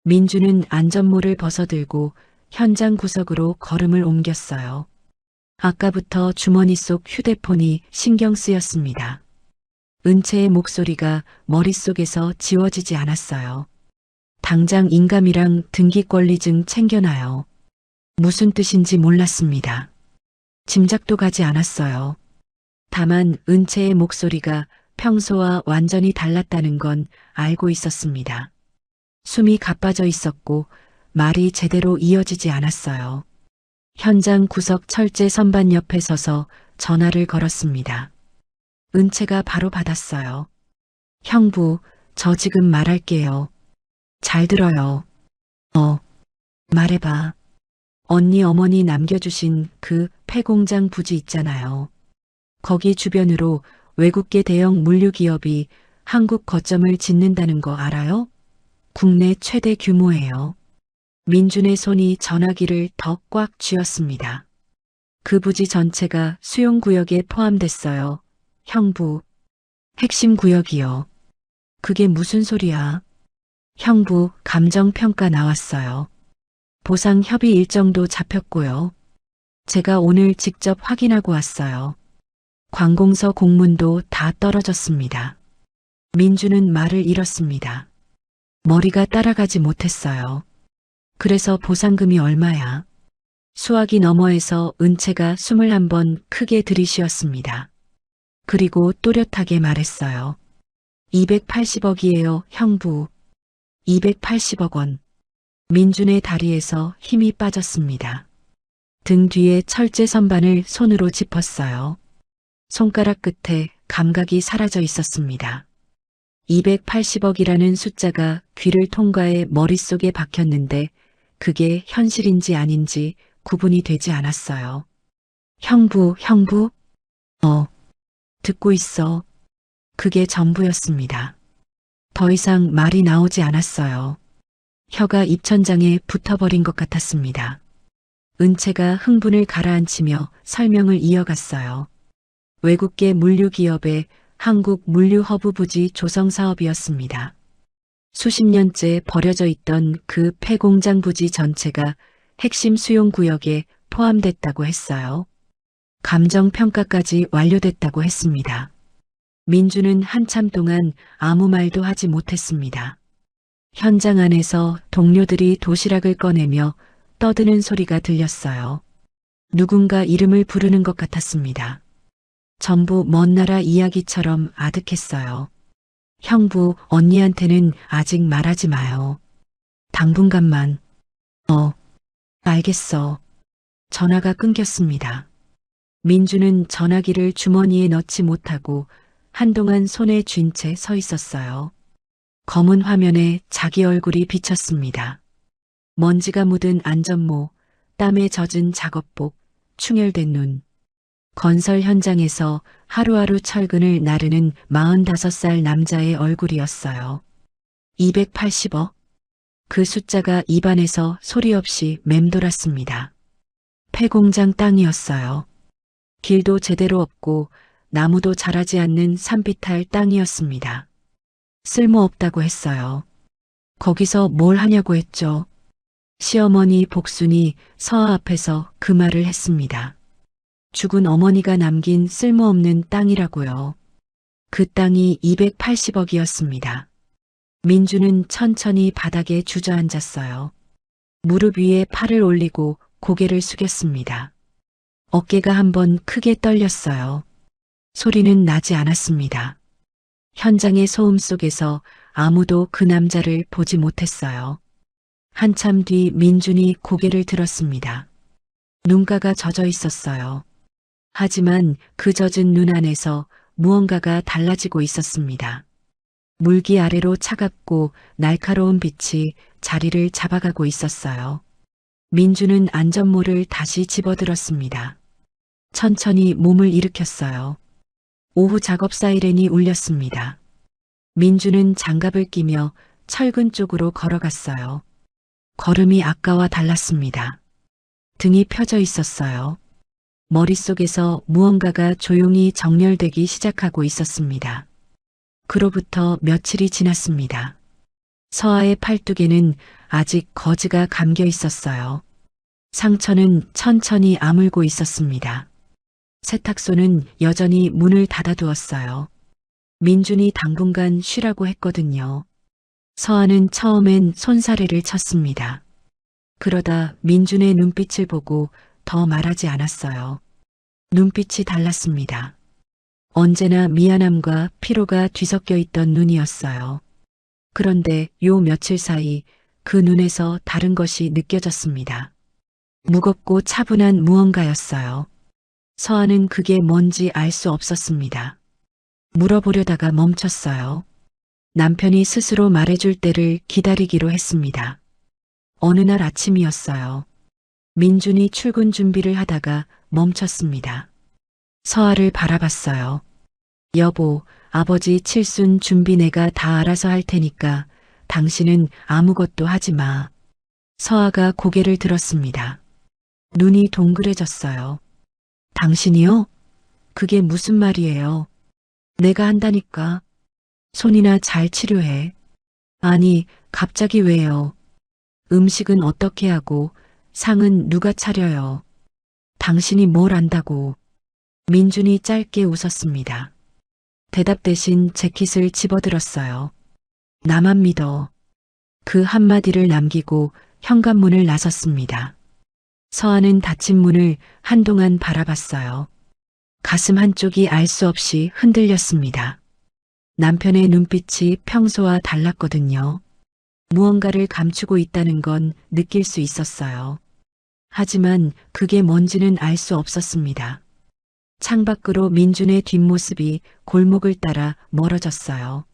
민준은 안전모를 벗어들고 현장 구석으로 걸음을 옮겼어요. 아까부터 주머니 속 휴대폰이 신경 쓰였습니다. 은채의 목소리가 머릿속에서 지워지지 않았어요. 당장 인감이랑 등기권리증 챙겨놔요. 무슨 뜻인지 몰랐습니다. 짐작도 가지 않았어요. 다만 은채의 목소리가 평소와 완전히 달랐다는 건 알고 있었습니다. 숨이 가빠져 있었고 말이 제대로 이어지지 않았어요. 현장 구석 철제 선반 옆에 서서 전화를 걸었습니다. 은채가 바로 받았어요. 형부, 저 지금 말할게요. 잘 들어요. 말해봐. 언니 어머니 남겨주신 그 폐공장 부지 있잖아요. 거기 주변으로 외국계 대형 물류기업이 한국 거점을 짓는다는 거 알아요? 국내 최대 규모예요. 민준의 손이 전화기를 더 꽉 쥐었습니다. 그 부지 전체가 수용구역에 포함됐어요. 형부. 핵심 구역이요. 그게 무슨 소리야? 형부, 감정평가 나왔어요. 보상 협의 일정도 잡혔고요. 제가 오늘 직접 확인하고 왔어요. 관공서 공문도 다 떨어졌습니다. 민주는 말을 잃었습니다. 머리가 따라가지 못했어요. 그래서 보상금이 얼마야? 수화기 너머에서 은채가 숨을 한번 크게 들이쉬었습니다. 그리고 또렷하게 말했어요. 280억이에요, 형부. 280억 원. 민준의 다리에서 힘이 빠졌습니다. 등 뒤에 철제 선반을 손으로 짚었어요. 손가락 끝에 감각이 사라져 있었습니다. 280억이라는 숫자가 귀를 통과해 머릿속에 박혔는데 그게 현실인지 아닌지 구분이 되지 않았어요. 형부, 듣고 있어. 그게 전부였습니다. 더 이상 말이 나오지 않았어요. 혀가 입천장에 붙어버린 것 같았습니다. 은채가 흥분을 가라앉히며 설명을 이어갔어요. 외국계 물류기업의 한국물류허브부지 조성사업이었습니다. 수십 년째 버려져 있던 그 폐공장 부지 전체가 핵심 수용구역에 포함됐다고 했어요. 감정평가까지 완료됐다고 했습니다. 민주는 한참 동안 아무 말도 하지 못했습니다. 현장 안에서 동료들이 도시락을 꺼내며 떠드는 소리가 들렸어요. 누군가 이름을 부르는 것 같았습니다. 전부 먼 나라 이야기처럼 아득했어요. 형부, 언니한테는 아직 말하지 마요. 당분간만. 알겠어. 전화가 끊겼습니다. 민주는 전화기를 주머니에 넣지 못하고 한동안 손에 쥔 채 서 있었어요. 검은 화면에 자기 얼굴이 비쳤습니다. 먼지가 묻은 안전모, 땀에 젖은 작업복, 충혈된 눈. 건설 현장에서 하루하루 철근을 나르는 45살 남자의 얼굴이었어요. 280억. 그 숫자가 입안에서 소리 없이 맴돌았습니다. 폐공장 땅이었어요. 길도 제대로 없고 나무도 자라지 않는 산비탈 땅이었습니다. 쓸모없다고 했어요. 거기서 뭘 하냐고 했죠. 시어머니 복순이 서아 앞에서 그 말을 했습니다. 죽은 어머니가 남긴 쓸모없는 땅이라고요. 그 땅이 280억이었습니다. 민주는 천천히 바닥에 주저앉았어요. 무릎 위에 팔을 올리고 고개를 숙였습니다. 어깨가 한번 크게 떨렸어요. 소리는 나지 않았습니다. 현장의 소음 속에서 아무도 그 남자를 보지 못했어요. 한참 뒤 민준이 고개를 들었습니다. 눈가가 젖어 있었어요. 하지만 그 젖은 눈 안에서 무언가가 달라지고 있었습니다. 물기 아래로 차갑고 날카로운 빛이 자리를 잡아가고 있었어요. 민주는 안전모를 다시 집어들었습니다. 천천히 몸을 일으켰어요. 오후 작업 사이렌이 울렸습니다. 민주는 장갑을 끼며 철근 쪽으로 걸어갔어요. 걸음이 아까와 달랐습니다. 등이 펴져 있었어요. 머릿속에서 무언가가 조용히 정렬되기 시작하고 있었습니다. 그로부터 며칠이 지났습니다. 서아의 팔뚝에는 아직 거즈가 감겨 있었어요. 상처는 천천히 아물고 있었습니다. 세탁소는 여전히 문을 닫아두었어요. 민준이 당분간 쉬라고 했거든요. 서아는 처음엔 손사래를 쳤습니다. 그러다 민준의 눈빛을 보고 더 말하지 않았어요. 눈빛이 달랐습니다. 언제나 미안함과 피로가 뒤섞여 있던 눈이었어요. 그런데 요 며칠 사이 그 눈에서 다른 것이 느껴졌습니다. 무겁고 차분한 무언가였어요. 서아는 그게 뭔지 알 수 없었습니다. 물어보려다가 멈췄어요. 남편이 스스로 말해줄 때를 기다리기로 했습니다. 어느 날 아침이었어요. 민준이 출근 준비를 하다가 멈췄습니다. 서아를 바라봤어요. 여보, 아버지 칠순 준비 내가 다 알아서 할 테니까 당신은 아무것도 하지 마. 서아가 고개를 들었습니다. 눈이 동그래졌어요. 당신이요? 그게 무슨 말이에요? 내가 한다니까. 손이나 잘 치료해. 아니, 갑자기 왜요? 음식은 어떻게 하고 상은 누가 차려요? 당신이 뭘 안다고. 민준이 짧게 웃었습니다. 대답 대신 재킷을 집어들었어요. 나만 믿어. 그 한마디를 남기고 현관문을 나섰습니다. 서아는 닫힌 문을 한동안 바라봤어요. 가슴 한쪽이 알 수 없이 흔들렸습니다. 남편의 눈빛이 평소와 달랐거든요. 무언가를 감추고 있다는 건 느낄 수 있었어요. 하지만 그게 뭔지는 알 수 없었습니다. 창밖으로 민준의 뒷모습이 골목을 따라 멀어졌어요.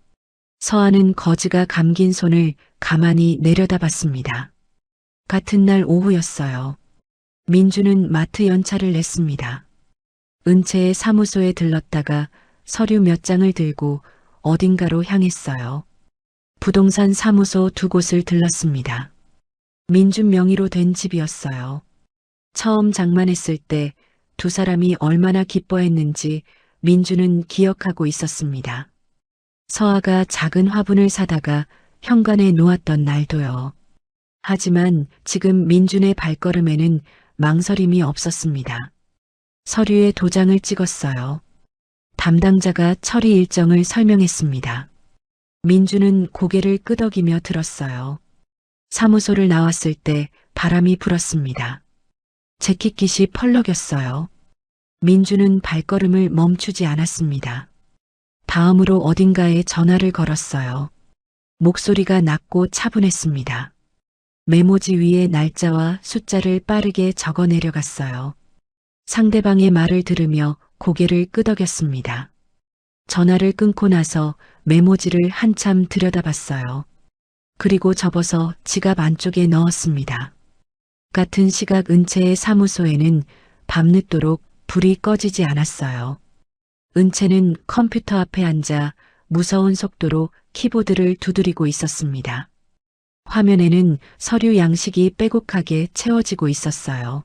서아는 거즈가 감긴 손을 가만히 내려다봤습니다. 같은 날 오후였어요. 민주는 마트 연차를 냈습니다. 은채의 사무소에 들렀다가 서류 몇 장을 들고 어딘가로 향했어요. 부동산 사무소 2곳을 들렀습니다. 민준 명의로 된 집이었어요. 처음 장만했을 때 2사람이 얼마나 기뻐했는지 민주는 기억하고 있었습니다. 서아가 작은 화분을 사다가 현관에 놓았던 날도요. 하지만 지금 민준의 발걸음에는 망설임이 없었습니다. 서류에 도장을 찍었어요. 담당자가 처리 일정을 설명했습니다. 민주는 고개를 끄덕이며 들었어요. 사무소를 나왔을 때 바람이 불었습니다. 재킷깃이 펄럭였어요. 민주는 발걸음을 멈추지 않았습니다. 다음으로 어딘가에 전화를 걸었어요. 목소리가 낮고 차분했습니다. 메모지 위에 날짜와 숫자를 빠르게 적어 내려갔어요. 상대방의 말을 들으며 고개를 끄덕였습니다. 전화를 끊고 나서 메모지를 한참 들여다봤어요. 그리고 접어서 지갑 안쪽에 넣었습니다. 같은 시각 은채의 사무소에는 밤늦도록 불이 꺼지지 않았어요. 은채는 컴퓨터 앞에 앉아 무서운 속도로 키보드를 두드리고 있었습니다. 화면에는 서류 양식이 빼곡하게 채워지고 있었어요.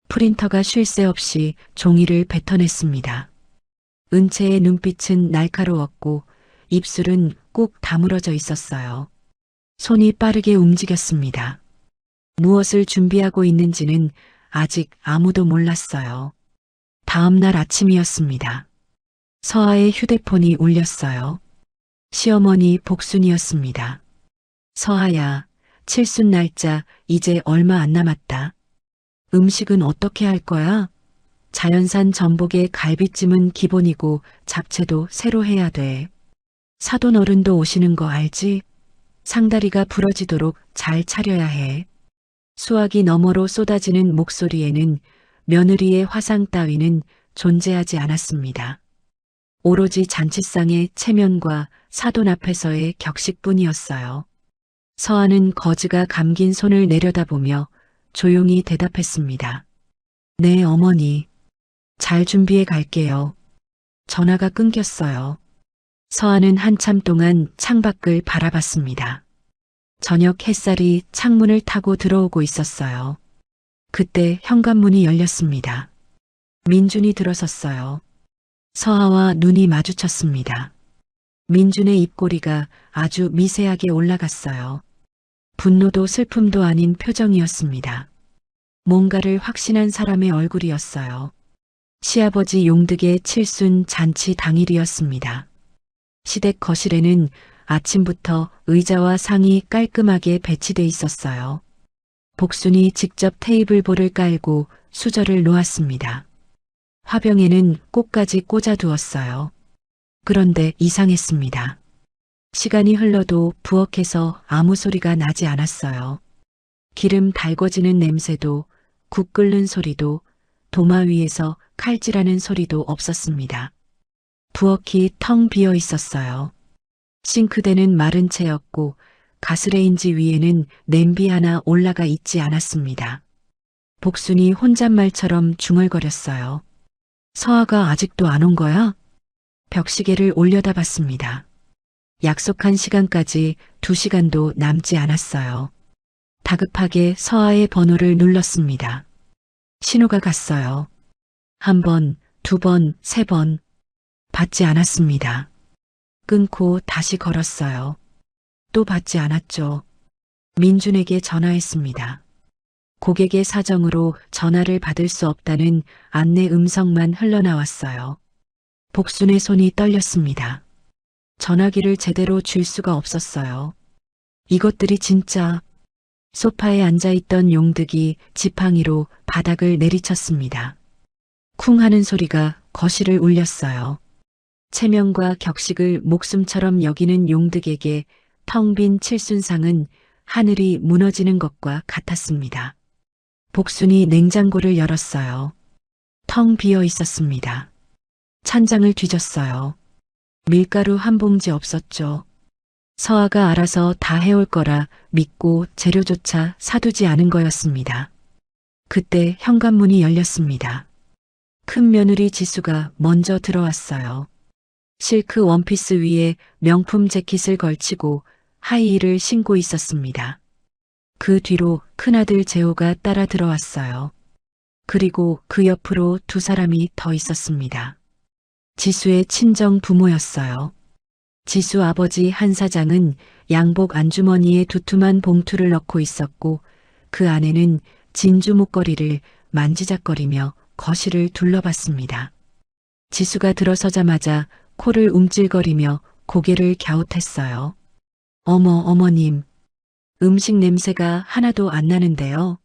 프린터가 쉴 새 없이 종이를 뱉어냈습니다. 은채의 눈빛은 날카로웠고 입술은 꾹 다물어져 있었어요. 손이 빠르게 움직였습니다. 무엇을 준비하고 있는지는 아직 아무도 몰랐어요. 다음 날 아침이었습니다. 서아의 휴대폰이 울렸어요. 시어머니 복순이었습니다. 서아야, 칠순 날짜 이제 얼마 안 남았다. 음식은 어떻게 할 거야? 자연산 전복에 갈비찜은 기본이고 잡채도 새로 해야 돼. 사돈 어른도 오시는 거 알지? 상다리가 부러지도록 잘 차려야 해. 수화기 너머로 쏟아지는 목소리에는 며느리의 화상 따위는 존재하지 않았습니다. 오로지 잔치상의 체면과 사돈 앞에서의 격식뿐이었어요. 서아는 거즈가 감긴 손을 내려다보며 조용히 대답했습니다. 네, 어머니. 잘 준비해 갈게요. 전화가 끊겼어요. 서아는 한참 동안 창밖을 바라봤습니다. 저녁 햇살이 창문을 타고 들어오고 있었어요. 그때 현관문이 열렸습니다. 민준이 들어섰어요. 서아와 눈이 마주쳤습니다. 민준의 입꼬리가 아주 미세하게 올라갔어요. 분노도 슬픔도 아닌 표정이었습니다. 뭔가를 확신한 사람의 얼굴이었어요. 시아버지 용득의 칠순 잔치 당일이었습니다. 시댁 거실에는 아침부터 의자와 상이 깔끔하게 배치돼 있었어요. 복순이 직접 테이블볼을 깔고 수저를 놓았습니다. 화병에는 꽃까지 꽂아두었어요. 그런데 이상했습니다. 시간이 흘러도 부엌에서 아무 소리가 나지 않았어요. 기름 달궈지는 냄새도, 국 끓는 소리도, 도마 위에서 칼질하는 소리도 없었습니다. 부엌이 텅 비어 있었어요. 싱크대는 마른 채였고 가스레인지 위에는 냄비 하나 올라가 있지 않았습니다. 복순이 혼잣말처럼 중얼거렸어요. 서아가 아직도 안 온 거야? 벽시계를 올려다봤습니다. 약속한 시간까지 2시간도 남지 않았어요. 다급하게 서아의 번호를 눌렀습니다. 신호가 갔어요. 1번, 2번, 3번. 받지 않았습니다. 끊고 다시 걸었어요. 또 받지 않았죠. 민준에게 전화했습니다. 고객의 사정으로 전화를 받을 수 없다는 안내 음성만 흘러나왔어요. 복순의 손이 떨렸습니다. 전화기를 제대로 쥘 수가 없었어요. 이것들이 진짜... 소파에 앉아있던 용득이 지팡이로 바닥을 내리쳤습니다. 쿵 하는 소리가 거실을 울렸어요. 체면과 격식을 목숨처럼 여기는 용득에게 텅 빈 칠순상은 하늘이 무너지는 것과 같았습니다. 복순이 냉장고를 열었어요. 텅 비어 있었습니다. 찬장을 뒤졌어요. 밀가루 한 봉지 없었죠. 서아가 알아서 다 해올 거라 믿고 재료조차 사두지 않은 거였습니다. 그때 현관문이 열렸습니다. 큰 며느리 지수가 먼저 들어왔어요. 실크 원피스 위에 명품 재킷을 걸치고 하이힐을 신고 있었습니다. 그 뒤로 큰아들 재호가 따라 들어왔어요. 그리고 그 옆으로 두 사람이 더 있었습니다. 지수의 친정 부모였어요. 지수 아버지 한 사장은 양복 안주머니에 두툼한 봉투를 넣고 있었고 그 안에는 진주 목걸이를 만지작거리며 거실을 둘러봤습니다. 지수가 들어서자마자 코를 움찔거리며 고개를 갸웃했어요. 어머님. 음식 냄새가 하나도 안 나는데요.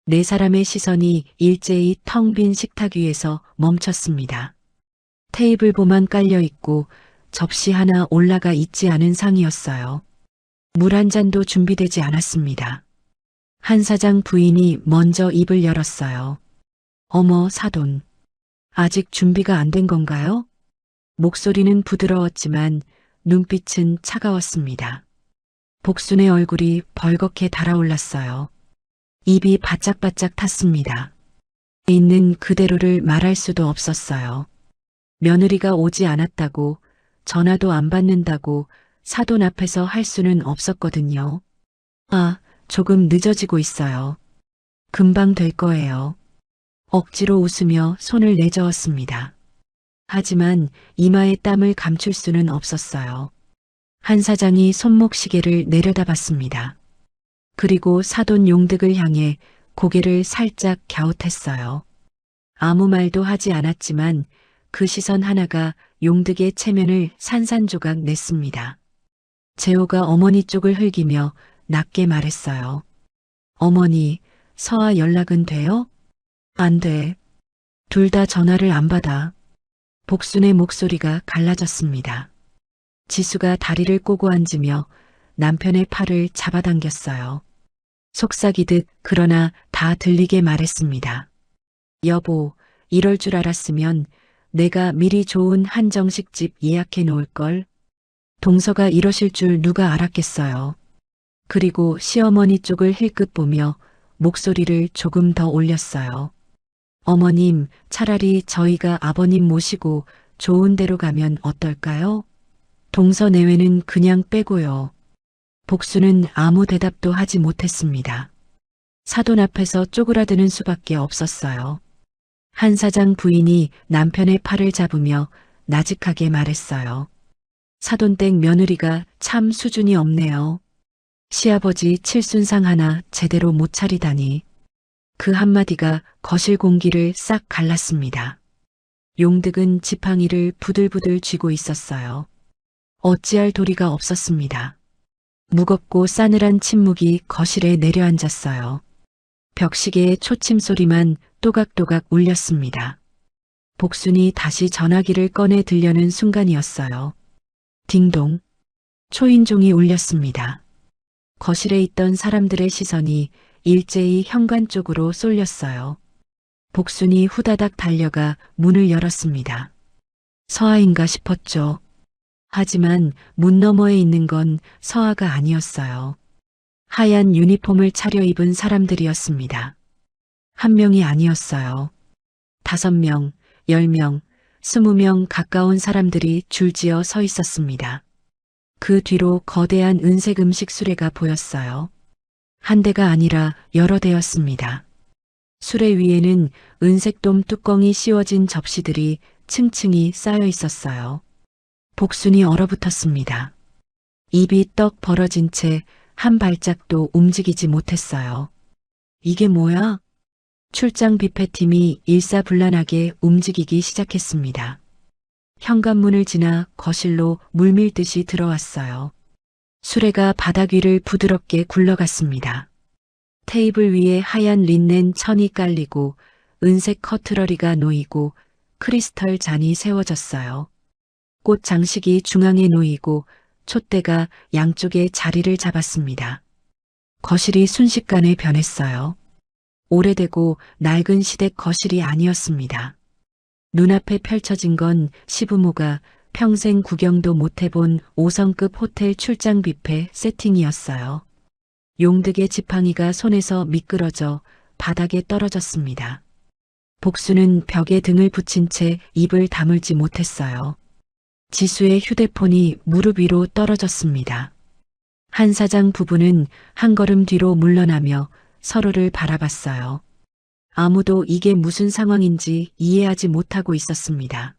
네 사람의 시선이 일제히 텅 빈 식탁 위에서 멈췄습니다. 테이블보만 깔려 있고 접시 하나 올라가 있지 않은 상이었어요. 물 한 잔도 준비되지 않았습니다. 한 사장 부인이 먼저 입을 열었어요. 어머, 사돈. 아직 준비가 안 된 건가요? 목소리는 부드러웠지만 눈빛은 차가웠습니다. 복순의 얼굴이 벌겋게 달아올랐어요. 입이 바짝바짝 탔습니다. 있는 그대로를 말할 수도 없었어요. 며느리가 오지 않았다고, 전화도 안 받는다고 사돈 앞에서 할 수는 없었거든요. 아, 조금 늦어지고 있어요. 금방 될 거예요. 억지로 웃으며 손을 내저었습니다. 하지만 이마에 땀을 감출 수는 없었어요. 한 사장이 손목시계를 내려다봤습니다. 그리고 사돈 용득을 향해 고개를 살짝 갸웃했어요. 아무 말도 하지 않았지만 그 시선 하나가 용득의 체면을 산산조각 냈습니다. 재호가 어머니 쪽을 흘기며 낮게 말했어요. 어머니, 서아 연락은 돼요? 안 돼. 둘 다 전화를 안 받아. 복순의 목소리가 갈라졌습니다. 지수가 다리를 꼬고 앉으며 남편의 팔을 잡아당겼어요. 속삭이듯 그러나 다 들리게 말했습니다. 여보, 이럴 줄 알았으면 내가 미리 좋은 한정식집 예약해 놓을걸. 동서가 이러실 줄 누가 알았겠어요. 그리고 시어머니 쪽을 힐끗 보며 목소리를 조금 더 올렸어요. 어머님, 차라리 저희가 아버님 모시고 좋은 데로 가면 어떨까요? 동서 내외는 그냥 빼고요. 복수는 아무 대답도 하지 못했습니다. 사돈 앞에서 쪼그라드는 수밖에 없었어요. 한 사장 부인이 남편의 팔을 잡으며 나직하게 말했어요. 사돈댁 며느리가 참 수준이 없네요. 시아버지 칠순상 하나 제대로 못 차리다니. 그 한마디가 거실 공기를 싹 갈랐습니다. 용득은 지팡이를 부들부들 쥐고 있었어요. 어찌할 도리가 없었습니다. 무겁고 싸늘한 침묵이 거실에 내려앉았어요. 벽시계의 초침 소리만 또각또각 울렸습니다. 복순이 다시 전화기를 꺼내 들려는 순간이었어요. 딩동. 초인종이 울렸습니다. 거실에 있던 사람들의 시선이 일제히 현관 쪽으로 쏠렸어요. 복순이 후다닥 달려가 문을 열었습니다. 서아인가 싶었죠. 하지만 문 너머에 있는 건 서아가 아니었어요. 하얀 유니폼을 차려입은 사람들이었습니다. 한 명이 아니었어요. 5명, 10명, 20명 가까운 사람들이 줄지어 서 있었습니다. 그 뒤로 거대한 은색 음식 수레가 보였어요. 한 대가 아니라 여러 대였습니다. 수레 위에는 은색돔 뚜껑이 씌워진 접시들이 층층이 쌓여 있었어요. 복순이 얼어붙었습니다. 입이 떡 벌어진 채 한 발짝도 움직이지 못했어요. 이게 뭐야? 출장 뷔페팀이 일사불란하게 움직이기 시작했습니다. 현관문을 지나 거실로 물밀듯이 들어왔어요. 수레가 바닥 위를 부드럽게 굴러갔습니다. 테이블 위에 하얀 린넨 천이 깔리고 은색 커트러리가 놓이고 크리스털 잔이 세워졌어요. 꽃 장식이 중앙에 놓이고 촛대가 양쪽에 자리를 잡았습니다. 거실이 순식간에 변했어요. 오래되고 낡은 시댁 거실이 아니었습니다. 눈앞에 펼쳐진 건 시부모가 평생 구경도 못 해본 5성급 호텔 출장 뷔페 세팅이었어요. 용득의 지팡이가 손에서 미끄러져 바닥에 떨어졌습니다. 복수는 벽에 등을 붙인 채 입을 다물지 못했어요. 지수의 휴대폰이 무릎 위로 떨어졌습니다. 한 사장 부부는 한 걸음 뒤로 물러나며 서로를 바라봤어요. 아무도 이게 무슨 상황인지 이해하지 못하고 있었습니다.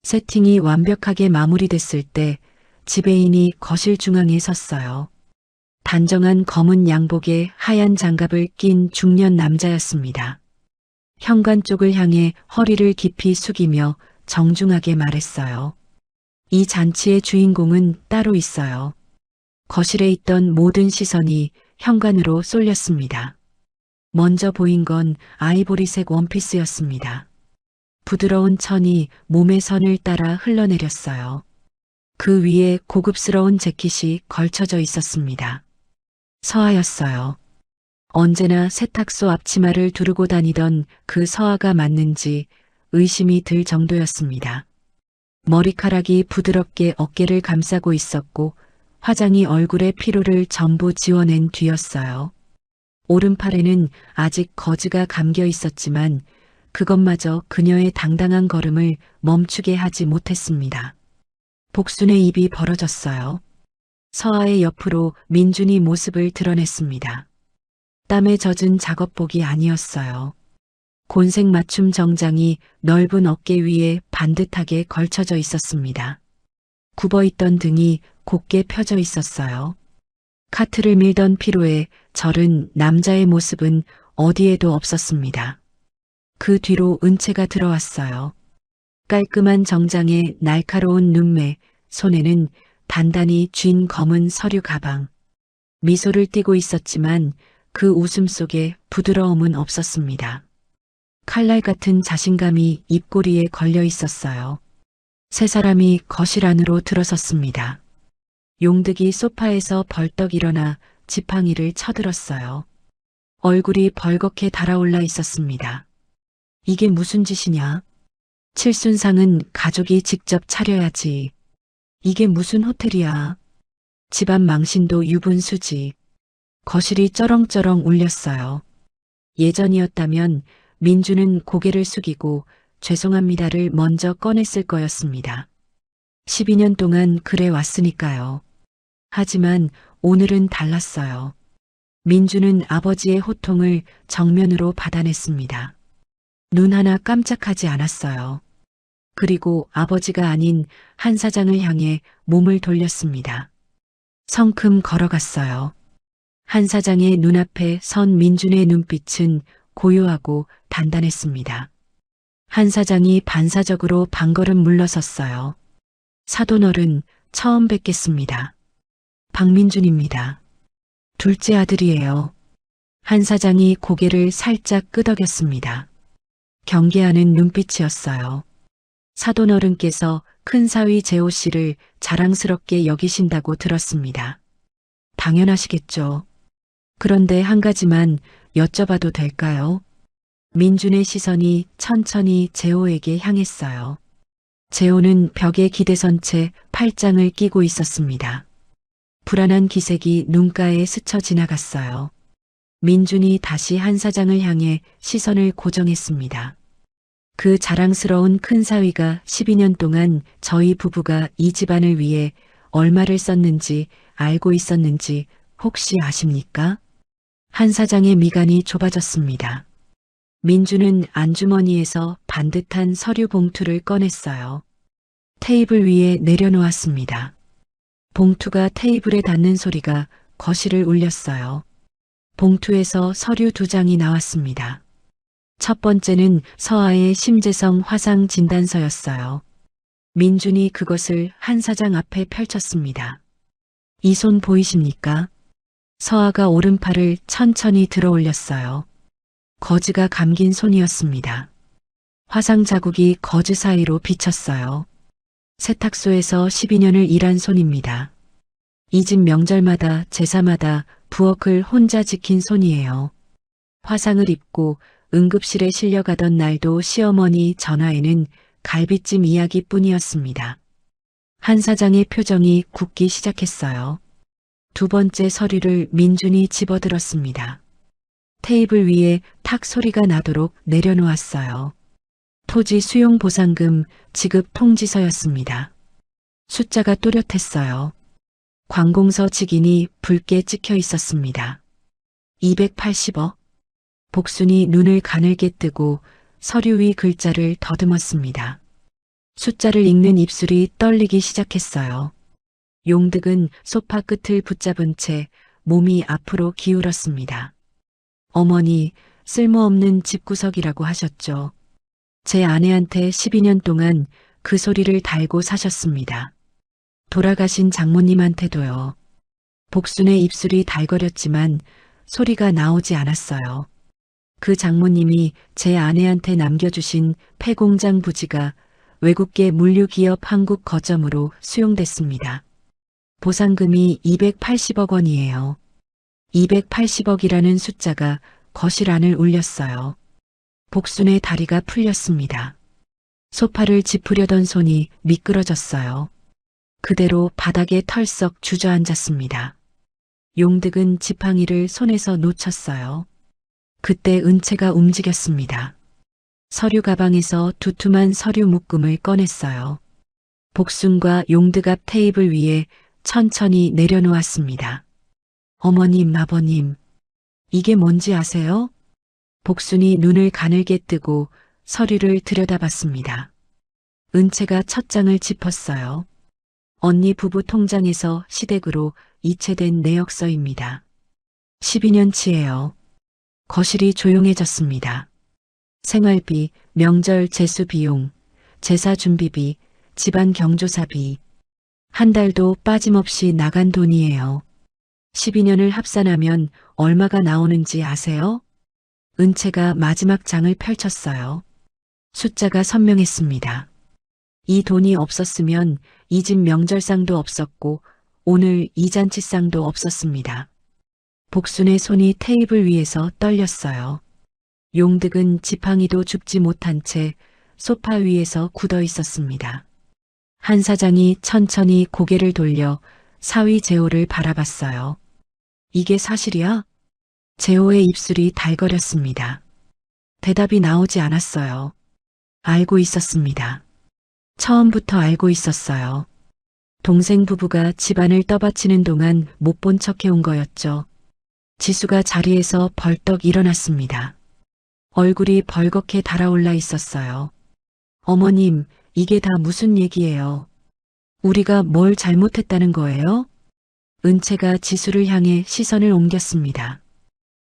세팅이 완벽하게 마무리됐을 때 지배인이 거실 중앙에 섰어요. 단정한 검은 양복에 하얀 장갑을 낀 중년 남자였습니다. 현관 쪽을 향해 허리를 깊이 숙이며 정중하게 말했어요. 이 잔치의 주인공은 따로 있어요. 거실에 있던 모든 시선이 현관으로 쏠렸습니다. 먼저 보인 건 아이보리색 원피스였습니다. 부드러운 천이 몸의 선을 따라 흘러내렸어요. 그 위에 고급스러운 재킷이 걸쳐져 있었습니다. 서아였어요. 언제나 세탁소 앞치마를 두르고 다니던 그 서아가 맞는지 의심이 들 정도였습니다. 머리카락이 부드럽게 어깨를 감싸고 있었고 화장이 얼굴의 피로를 전부 지워낸 뒤였어요. 오른팔에는 아직 거즈가 감겨 있었지만 그것마저 그녀의 당당한 걸음을 멈추게 하지 못했습니다. 복순의 입이 벌어졌어요. 서아의 옆으로 민준이 모습을 드러냈습니다. 땀에 젖은 작업복이 아니었어요. 곤색 맞춤 정장이 넓은 어깨 위에 반듯하게 걸쳐져 있었습니다. 굽어있던 등이 곧게 펴져 있었어요. 카트를 밀던 피로에 절은 남자의 모습은 어디에도 없었습니다. 그 뒤로 은채가 들어왔어요. 깔끔한 정장에 날카로운 눈매, 손에는 단단히 쥔 검은 서류 가방. 미소를 띠고 있었지만 그 웃음 속에 부드러움은 없었습니다. 칼날 같은 자신감이 입꼬리에 걸려 있었어요. 세 사람이 거실 안으로 들어섰습니다. 용득이 소파에서 벌떡 일어나 지팡이를 쳐들었어요. 얼굴이 벌겋게 달아올라 있었습니다. 이게 무슨 짓이냐? 칠순상은 가족이 직접 차려야지. 이게 무슨 호텔이야? 집안 망신도 유분수지. 거실이 쩌렁쩌렁 울렸어요. 예전이었다면 민주는 고개를 숙이고 죄송합니다를 먼저 꺼냈을 거였습니다. 12년 동안 그래 왔으니까요. 하지만 오늘은 달랐어요. 민주는 아버지의 호통을 정면으로 받아냈습니다. 눈 하나 깜짝하지 않았어요. 그리고 아버지가 아닌 한 사장을 향해 몸을 돌렸습니다. 성큼 걸어갔어요. 한 사장의 눈앞에 선 민준의 눈빛은 고요하고 단단했습니다. 한 사장이 반사적으로 반걸음 물러섰어요. 사돈어른 처음 뵙겠습니다. 박민준입니다. 둘째 아들이에요. 한 사장이 고개를 살짝 끄덕였습니다. 경계하는 눈빛이었어요. 사돈어른께서 큰 사위 재호 씨를 자랑스럽게 여기신다고 들었습니다. 당연하시겠죠. 그런데 한 가지만 여쭤봐도 될까요? 민준의 시선이 천천히 재호에게 향했어요. 재호는 벽에 기대선 채 팔짱을 끼고 있었습니다. 불안한 기색이 눈가에 스쳐 지나갔어요. 민준이 다시 한 사장을 향해 시선을 고정했습니다. 그 자랑스러운 큰 사위가 12년 동안 저희 부부가 이 집안을 위해 얼마를 썼는지 알고 있었는지 혹시 아십니까? 한 사장의 미간이 좁아졌습니다. 민주는 안주머니에서 반듯한 서류 봉투를 꺼냈어요. 테이블 위에 내려놓았습니다. 봉투가 테이블에 닿는 소리가 거실을 울렸어요. 봉투에서 서류 2장이 나왔습니다. 첫 번째는 서아의 심재성 화상 진단서였어요. 민준이 그것을 한 사장 앞에 펼쳤습니다. 이 손 보이십니까? 서아가 오른팔을 천천히 들어 올렸어요. 거즈가 감긴 손이었습니다. 화상 자국이 거즈 사이로 비쳤어요. 세탁소에서 12년을 일한 손입니다. 이 집 명절마다 제사마다 부엌을 혼자 지킨 손이에요. 화상을 입고 응급실에 실려가던 날도 시어머니 전화에는 갈비찜 이야기뿐이었습니다. 한 사장의 표정이 굳기 시작했어요. 두 번째 서류를 민준이 집어들었습니다. 테이블 위에 탁 소리가 나도록 내려놓았어요. 토지 수용 보상금 지급 통지서였습니다. 숫자가 또렷했어요. 관공서 직인이 붉게 찍혀 있었습니다. 280억. 복순이 눈을 가늘게 뜨고 서류 위 글자를 더듬었습니다. 숫자를 읽는 입술이 떨리기 시작했어요. 용득은 소파 끝을 붙잡은 채 몸이 앞으로 기울었습니다. 어머니, 쓸모없는 집구석이라고 하셨죠. 제 아내한테 12년 동안 그 소리를 달고 사셨습니다. 돌아가신 장모님한테도요. 복순의 입술이 달거렸지만 소리가 나오지 않았어요. 그 장모님이 제 아내한테 남겨주신 폐공장 부지가 외국계 물류기업 한국 거점으로 수용됐습니다. 보상금이 280억 원이에요. 280억이라는 숫자가 거실 안을 울렸어요. 복순의 다리가 풀렸습니다. 소파를 짚으려던 손이 미끄러졌어요. 그대로 바닥에 털썩 주저앉았습니다. 용득은 지팡이를 손에서 놓쳤어요. 그때 은채가 움직였습니다. 서류 가방에서 두툼한 서류 묶음을 꺼냈어요. 복순과 용득 앞 테이블 위에 천천히 내려놓았습니다. 어머님, 아버님, 이게 뭔지 아세요? 복순이 눈을 가늘게 뜨고 서류를 들여다봤습니다. 은채가 첫 장을 짚었어요. 언니 부부 통장에서 시댁으로 이체된 내역서입니다. 12년치예요. 거실이 조용해졌습니다. 생활비, 명절 제수 비용, 제사 준비비, 집안 경조사비. 한 달도 빠짐없이 나간 돈이에요. 12년을 합산하면 얼마가 나오는지 아세요? 은채가 마지막 장을 펼쳤어요. 숫자가 선명했습니다. 이 돈이 없었으면 이 집 명절상도 없었고 오늘 이 잔치상도 없었습니다. 복순의 손이 테이블 위에서 떨렸어요. 용득은 지팡이도 줍지 못한 채 소파 위에서 굳어 있었습니다. 한 사장이 천천히 고개를 돌려 사위 재호를 바라봤어요. 이게 사실이야? 재호의 입술이 달거렸습니다. 대답이 나오지 않았어요. 알고 있었습니다. 처음부터 알고 있었어요. 동생 부부가 집안을 떠받치는 동안 못 본 척 해온 거였죠. 지수가 자리에서 벌떡 일어났습니다. 얼굴이 벌겋게 달아올라 있었어요. 어머님, 이게 다 무슨 얘기예요? 우리가 뭘 잘못했다는 거예요? 은채가 지수를 향해 시선을 옮겼습니다.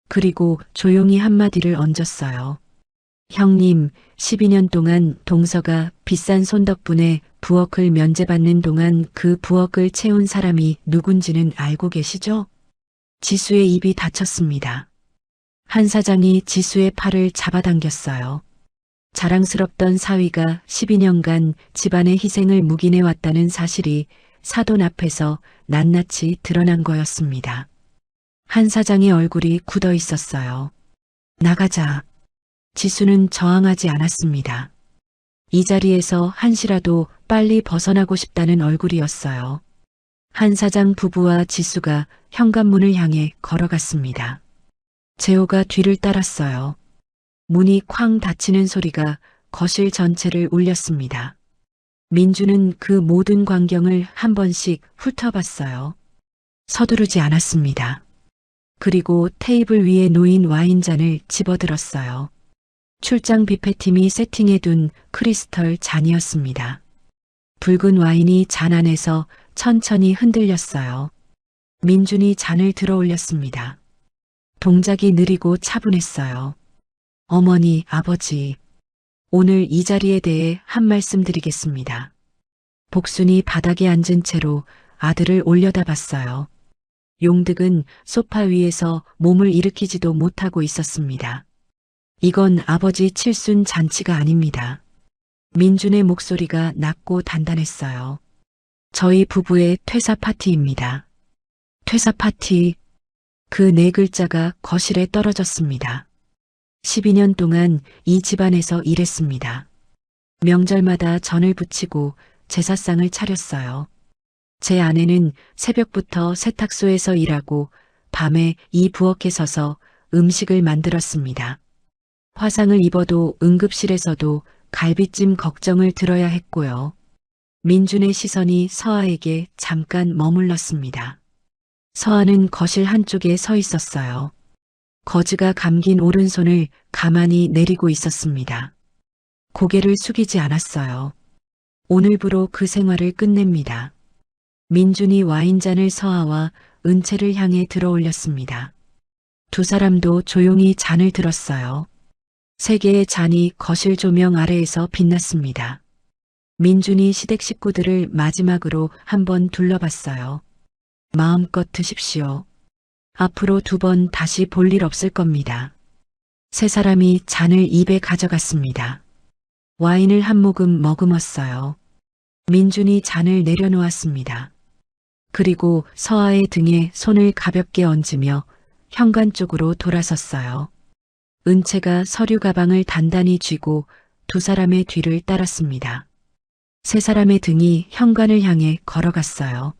그리고 조용히 한마디를 얹었어요. 형님, 12년 동안 동서가 비싼 손 덕분에 부엌을 면제받는 동안 그 부엌을 채운 사람이 누군지는 알고 계시죠? 지수의 입이 닫혔습니다. 한 사장이 지수의 팔을 잡아당겼어요. 자랑스럽던 사위가 12년간 집안의 희생을 묵인해왔다는 사실이 사돈 앞에서 낱낱이 드러난 거였습니다. 한 사장의 얼굴이 굳어 있었어요. 나가자. 지수는 저항하지 않았습니다. 이 자리에서 한시라도 빨리 벗어나고 싶다는 얼굴이었어요. 한 사장 부부와 지수가 현관문을 향해 걸어갔습니다. 재호가 뒤를 따랐어요. 문이 쾅 닫히는 소리가 거실 전체를 울렸습니다. 민주는 그 모든 광경을 한 번씩 훑어봤어요. 서두르지 않았습니다. 그리고 테이블 위에 놓인 와인잔을 집어들었어요. 출장 뷔페팀이 세팅해둔 크리스털 잔이었습니다. 붉은 와인이 잔 안에서 천천히 흔들렸어요. 민준이 잔을 들어 올렸습니다. 동작이 느리고 차분했어요. 어머니, 아버지, 오늘 이 자리에 대해 한 말씀 드리겠습니다. 복순이 바닥에 앉은 채로 아들을 올려다봤어요. 용득은 소파 위에서 몸을 일으키지도 못하고 있었습니다. 이건 아버지 칠순 잔치가 아닙니다. 민준의 목소리가 낮고 단단했어요. 저희 부부의 퇴사 파티입니다. 퇴사 파티. 그 네 글자가 거실에 떨어졌습니다. 12년 동안 이 집안에서 일했습니다. 명절마다 전을 부치고 제사상을 차렸어요. 제 아내는 새벽부터 세탁소에서 일하고 밤에 이 부엌에 서서 음식을 만들었습니다. 화상을 입어도 응급실에서도 갈비찜 걱정을 들어야 했고요. 민준의 시선이 서아에게 잠깐 머물렀습니다. 서아는 거실 한쪽에 서 있었어요. 거즈가 감긴 오른손을 가만히 내리고 있었습니다. 고개를 숙이지 않았어요. 오늘부로 그 생활을 끝냅니다. 민준이 와인잔을 서아와 은채를 향해 들어올렸습니다. 두 사람도 조용히 잔을 들었어요. 세 개의 잔이 거실 조명 아래에서 빛났습니다. 민준이 시댁 식구들을 마지막으로 한번 둘러봤어요. 마음껏 드십시오. 앞으로 2번 다시 볼 일 없을 겁니다. 세 사람이 잔을 입에 가져갔습니다. 와인을 한 모금 머금었어요. 민준이 잔을 내려놓았습니다. 그리고 서아의 등에 손을 가볍게 얹으며 현관 쪽으로 돌아섰어요. 은채가 서류 가방을 단단히 쥐고 두 사람의 뒤를 따랐습니다. 세 사람의 등이 현관을 향해 걸어갔어요.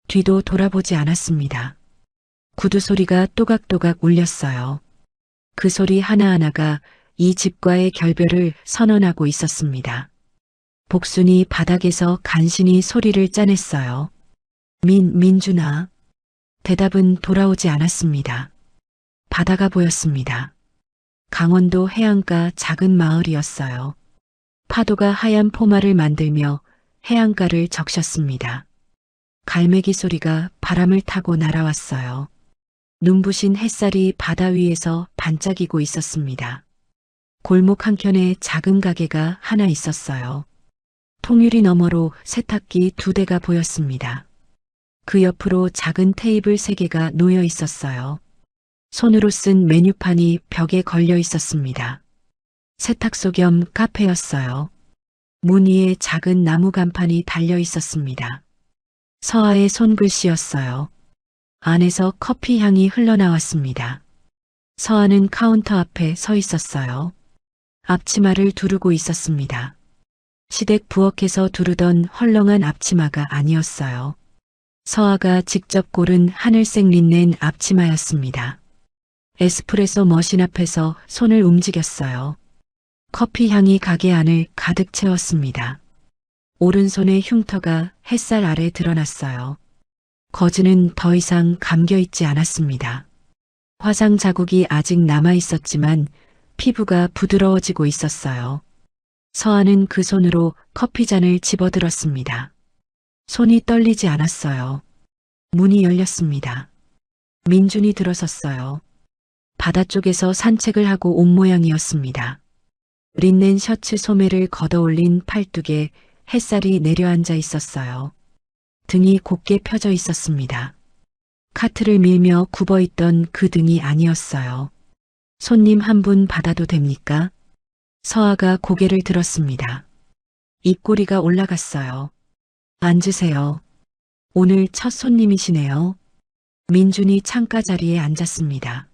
뒤도 돌아보지 않았습니다. 구두 소리가 또각또각 울렸어요. 그 소리 하나하나가 이 집과의 결별을 선언하고 있었습니다. 복순이 바닥에서 간신히 소리를 짜냈어요. 민준아. 대답은 돌아오지 않았습니다. 바다가 보였습니다. 강원도 해안가 작은 마을이었어요. 파도가 하얀 포마를 만들며 해안가를 적셨습니다. 갈매기 소리가 바람을 타고 날아왔어요. 눈부신 햇살이 바다 위에서 반짝이고 있었습니다. 골목 한켠에 작은 가게가 하나 있었어요. 통유리 너머로 세탁기 2대가 보였습니다. 그 옆으로 작은 테이블 3개가 놓여 있었어요. 손으로 쓴 메뉴판이 벽에 걸려 있었습니다. 세탁소 겸 카페였어요. 문 위에 작은 나무 간판이 달려 있었습니다. 서아의 손글씨였어요. 안에서 커피 향이 흘러나왔습니다. 서아는 카운터 앞에 서 있었어요. 앞치마를 두르고 있었습니다. 시댁 부엌에서 두르던 헐렁한 앞치마가 아니었어요. 서아가 직접 고른 하늘색 린넨 앞치마였습니다. 에스프레소 머신 앞에서 손을 움직였어요. 커피 향이 가게 안을 가득 채웠습니다. 오른손의 흉터가 햇살 아래 드러났어요. 거즈는 더 이상 감겨있지 않았습니다. 화상 자국이 아직 남아 있었지만 피부가 부드러워지고 있었어요. 서아는 그 손으로 커피잔을 집어들었습니다. 손이 떨리지 않았어요. 문이 열렸습니다. 민준이 들어섰어요. 바다 쪽에서 산책을 하고 온 모양이었습니다. 린넨 셔츠 소매를 걷어올린 팔뚝에 햇살이 내려앉아 있었어요. 등이 곱게 펴져 있었습니다. 카트를 밀며 굽어있던 그 등이 아니었어요. 손님 한 분 받아도 됩니까? 서아가 고개를 들었습니다. 입꼬리가 올라갔어요. 앉으세요. 오늘 첫 손님이시네요. 민준이 창가 자리에 앉았습니다.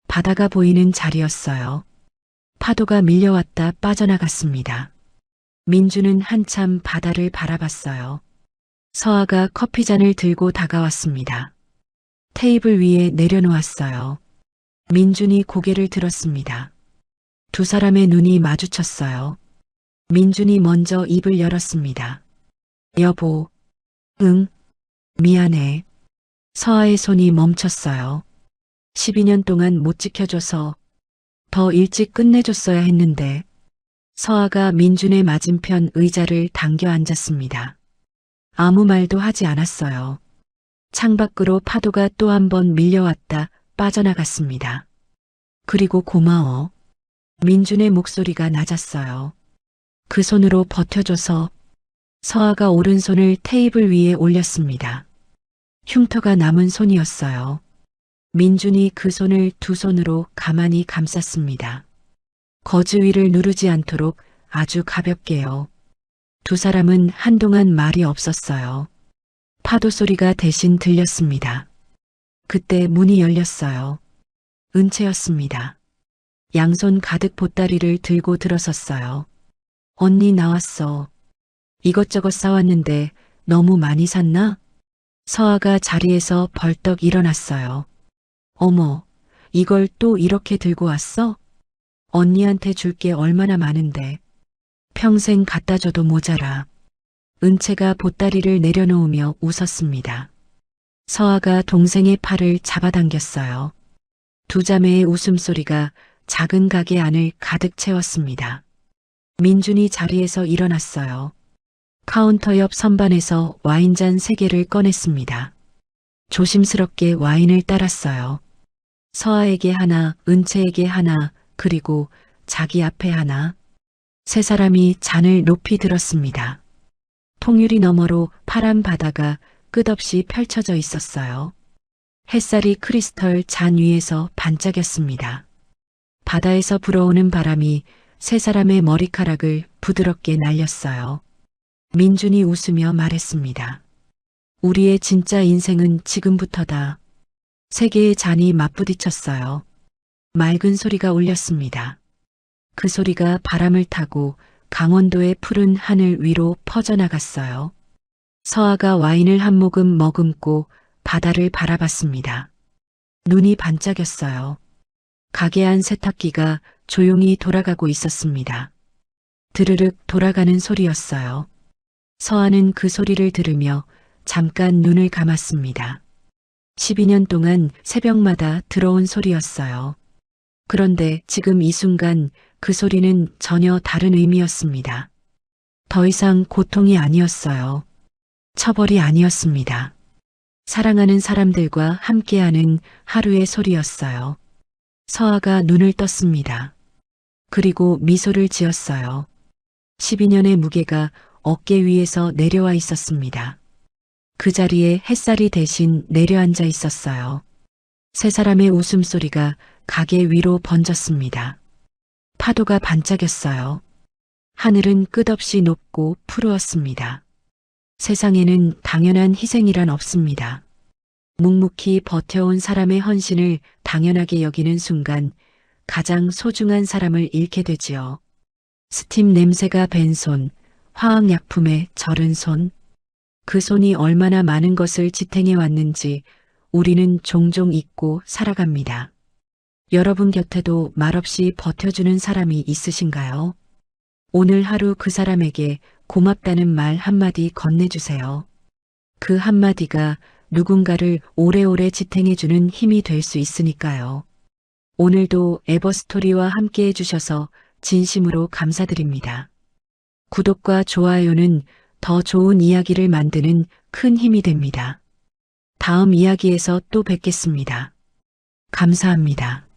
바다가 보이는 자리였어요. 파도가 밀려왔다 빠져나갔습니다. 민준은 한참 바다를 바라봤어요. 서아가 커피잔을 들고 다가왔습니다. 테이블 위에 내려놓았어요. 민준이 고개를 들었습니다. 두 사람의 눈이 마주쳤어요. 민준이 먼저 입을 열었습니다. 여보. 응. 미안해. 서아의 손이 멈췄어요. 12년 동안 못 지켜줘서 더 일찍 끝내줬어야 했는데. 서아가 민준의 맞은편 의자를 당겨 앉았습니다. 아무 말도 하지 않았어요. 창밖으로 파도가 또 한 번 밀려왔다 빠져나갔습니다. 그리고 고마워. 민준의 목소리가 낮았어요. 그 손으로 버텨줘서. 서아가 오른손을 테이블 위에 올렸습니다. 흉터가 남은 손이었어요. 민준이 그 손을 두 손으로 가만히 감쌌습니다. 거즈 위를 누르지 않도록 아주 가볍게요. 두 사람은 한동안 말이 없었어요. 파도 소리가 대신 들렸습니다. 그때 문이 열렸어요. 은채였습니다. 양손 가득 보따리를 들고 들어섰어요. 언니 나왔어. 이것저것 싸왔는데 너무 많이 샀나? 서아가 자리에서 벌떡 일어났어요. 어머, 이걸 또 이렇게 들고 왔어? 언니한테 줄 게 얼마나 많은데. 평생 갖다 줘도 모자라. 은채가 보따리를 내려놓으며 웃었습니다. 서아가 동생의 팔을 잡아당겼어요. 두 자매의 웃음소리가 작은 가게 안을 가득 채웠습니다. 민준이 자리에서 일어났어요. 카운터 옆 선반에서 와인잔 3개를 꺼냈습니다. 조심스럽게 와인을 따랐어요. 서아에게 하나, 은채에게 하나, 그리고 자기 앞에 하나. 세 사람이 잔을 높이 들었습니다. 통유리 너머로 파란 바다가 끝없이 펼쳐져 있었어요. 햇살이 크리스털 잔 위에서 반짝였습니다. 바다에서 불어오는 바람이 세 사람의 머리카락을 부드럽게 날렸어요. 민준이 웃으며 말했습니다. 우리의 진짜 인생은 지금부터다. 3개의 잔이 맞부딪혔어요. 맑은 소리가 울렸습니다. 그 소리가 바람을 타고 강원도의 푸른 하늘 위로 퍼져나갔어요. 서아가 와인을 한 모금 머금고 바다를 바라봤습니다. 눈이 반짝였어요. 가게 안 세탁기가 조용히 돌아가고 있었습니다. 드르륵 돌아가는 소리였어요. 서아는 그 소리를 들으며 잠깐 눈을 감았습니다. 12년 동안 새벽마다 들어온 소리였어요. 그런데 지금 이 순간 그 소리는 전혀 다른 의미였습니다. 더 이상 고통이 아니었어요. 처벌이 아니었습니다. 사랑하는 사람들과 함께하는 하루의 소리였어요. 서아가 눈을 떴습니다. 그리고 미소를 지었어요. 12년의 무게가 어깨 위에서 내려와 있었습니다. 그 자리에 햇살이 대신 내려앉아 있었어요. 세 사람의 웃음소리가 가게 위로 번졌습니다. 파도가 반짝였어요. 하늘은 끝없이 높고 푸르었습니다. 세상에는 당연한 희생이란 없습니다. 묵묵히 버텨온 사람의 헌신을 당연하게 여기는 순간 가장 소중한 사람을 잃게 되지요. 스팀 냄새가 밴 손, 화학약품에 절은 손. 그 손이 얼마나 많은 것을 지탱해 왔는지 우리는 종종 잊고 살아갑니다. 여러분 곁에도 말없이 버텨주는 사람이 있으신가요? 오늘 하루 그 사람에게 고맙다는 말 한마디 건네주세요. 그 한마디가 누군가를 오래오래 지탱해주는 힘이 될 수 있으니까요. 오늘도 에버스토리와 함께 해주셔서 진심으로 감사드립니다. 구독과 좋아요는 더 좋은 이야기를 만드는 큰 힘이 됩니다. 다음 이야기에서 또 뵙겠습니다. 감사합니다.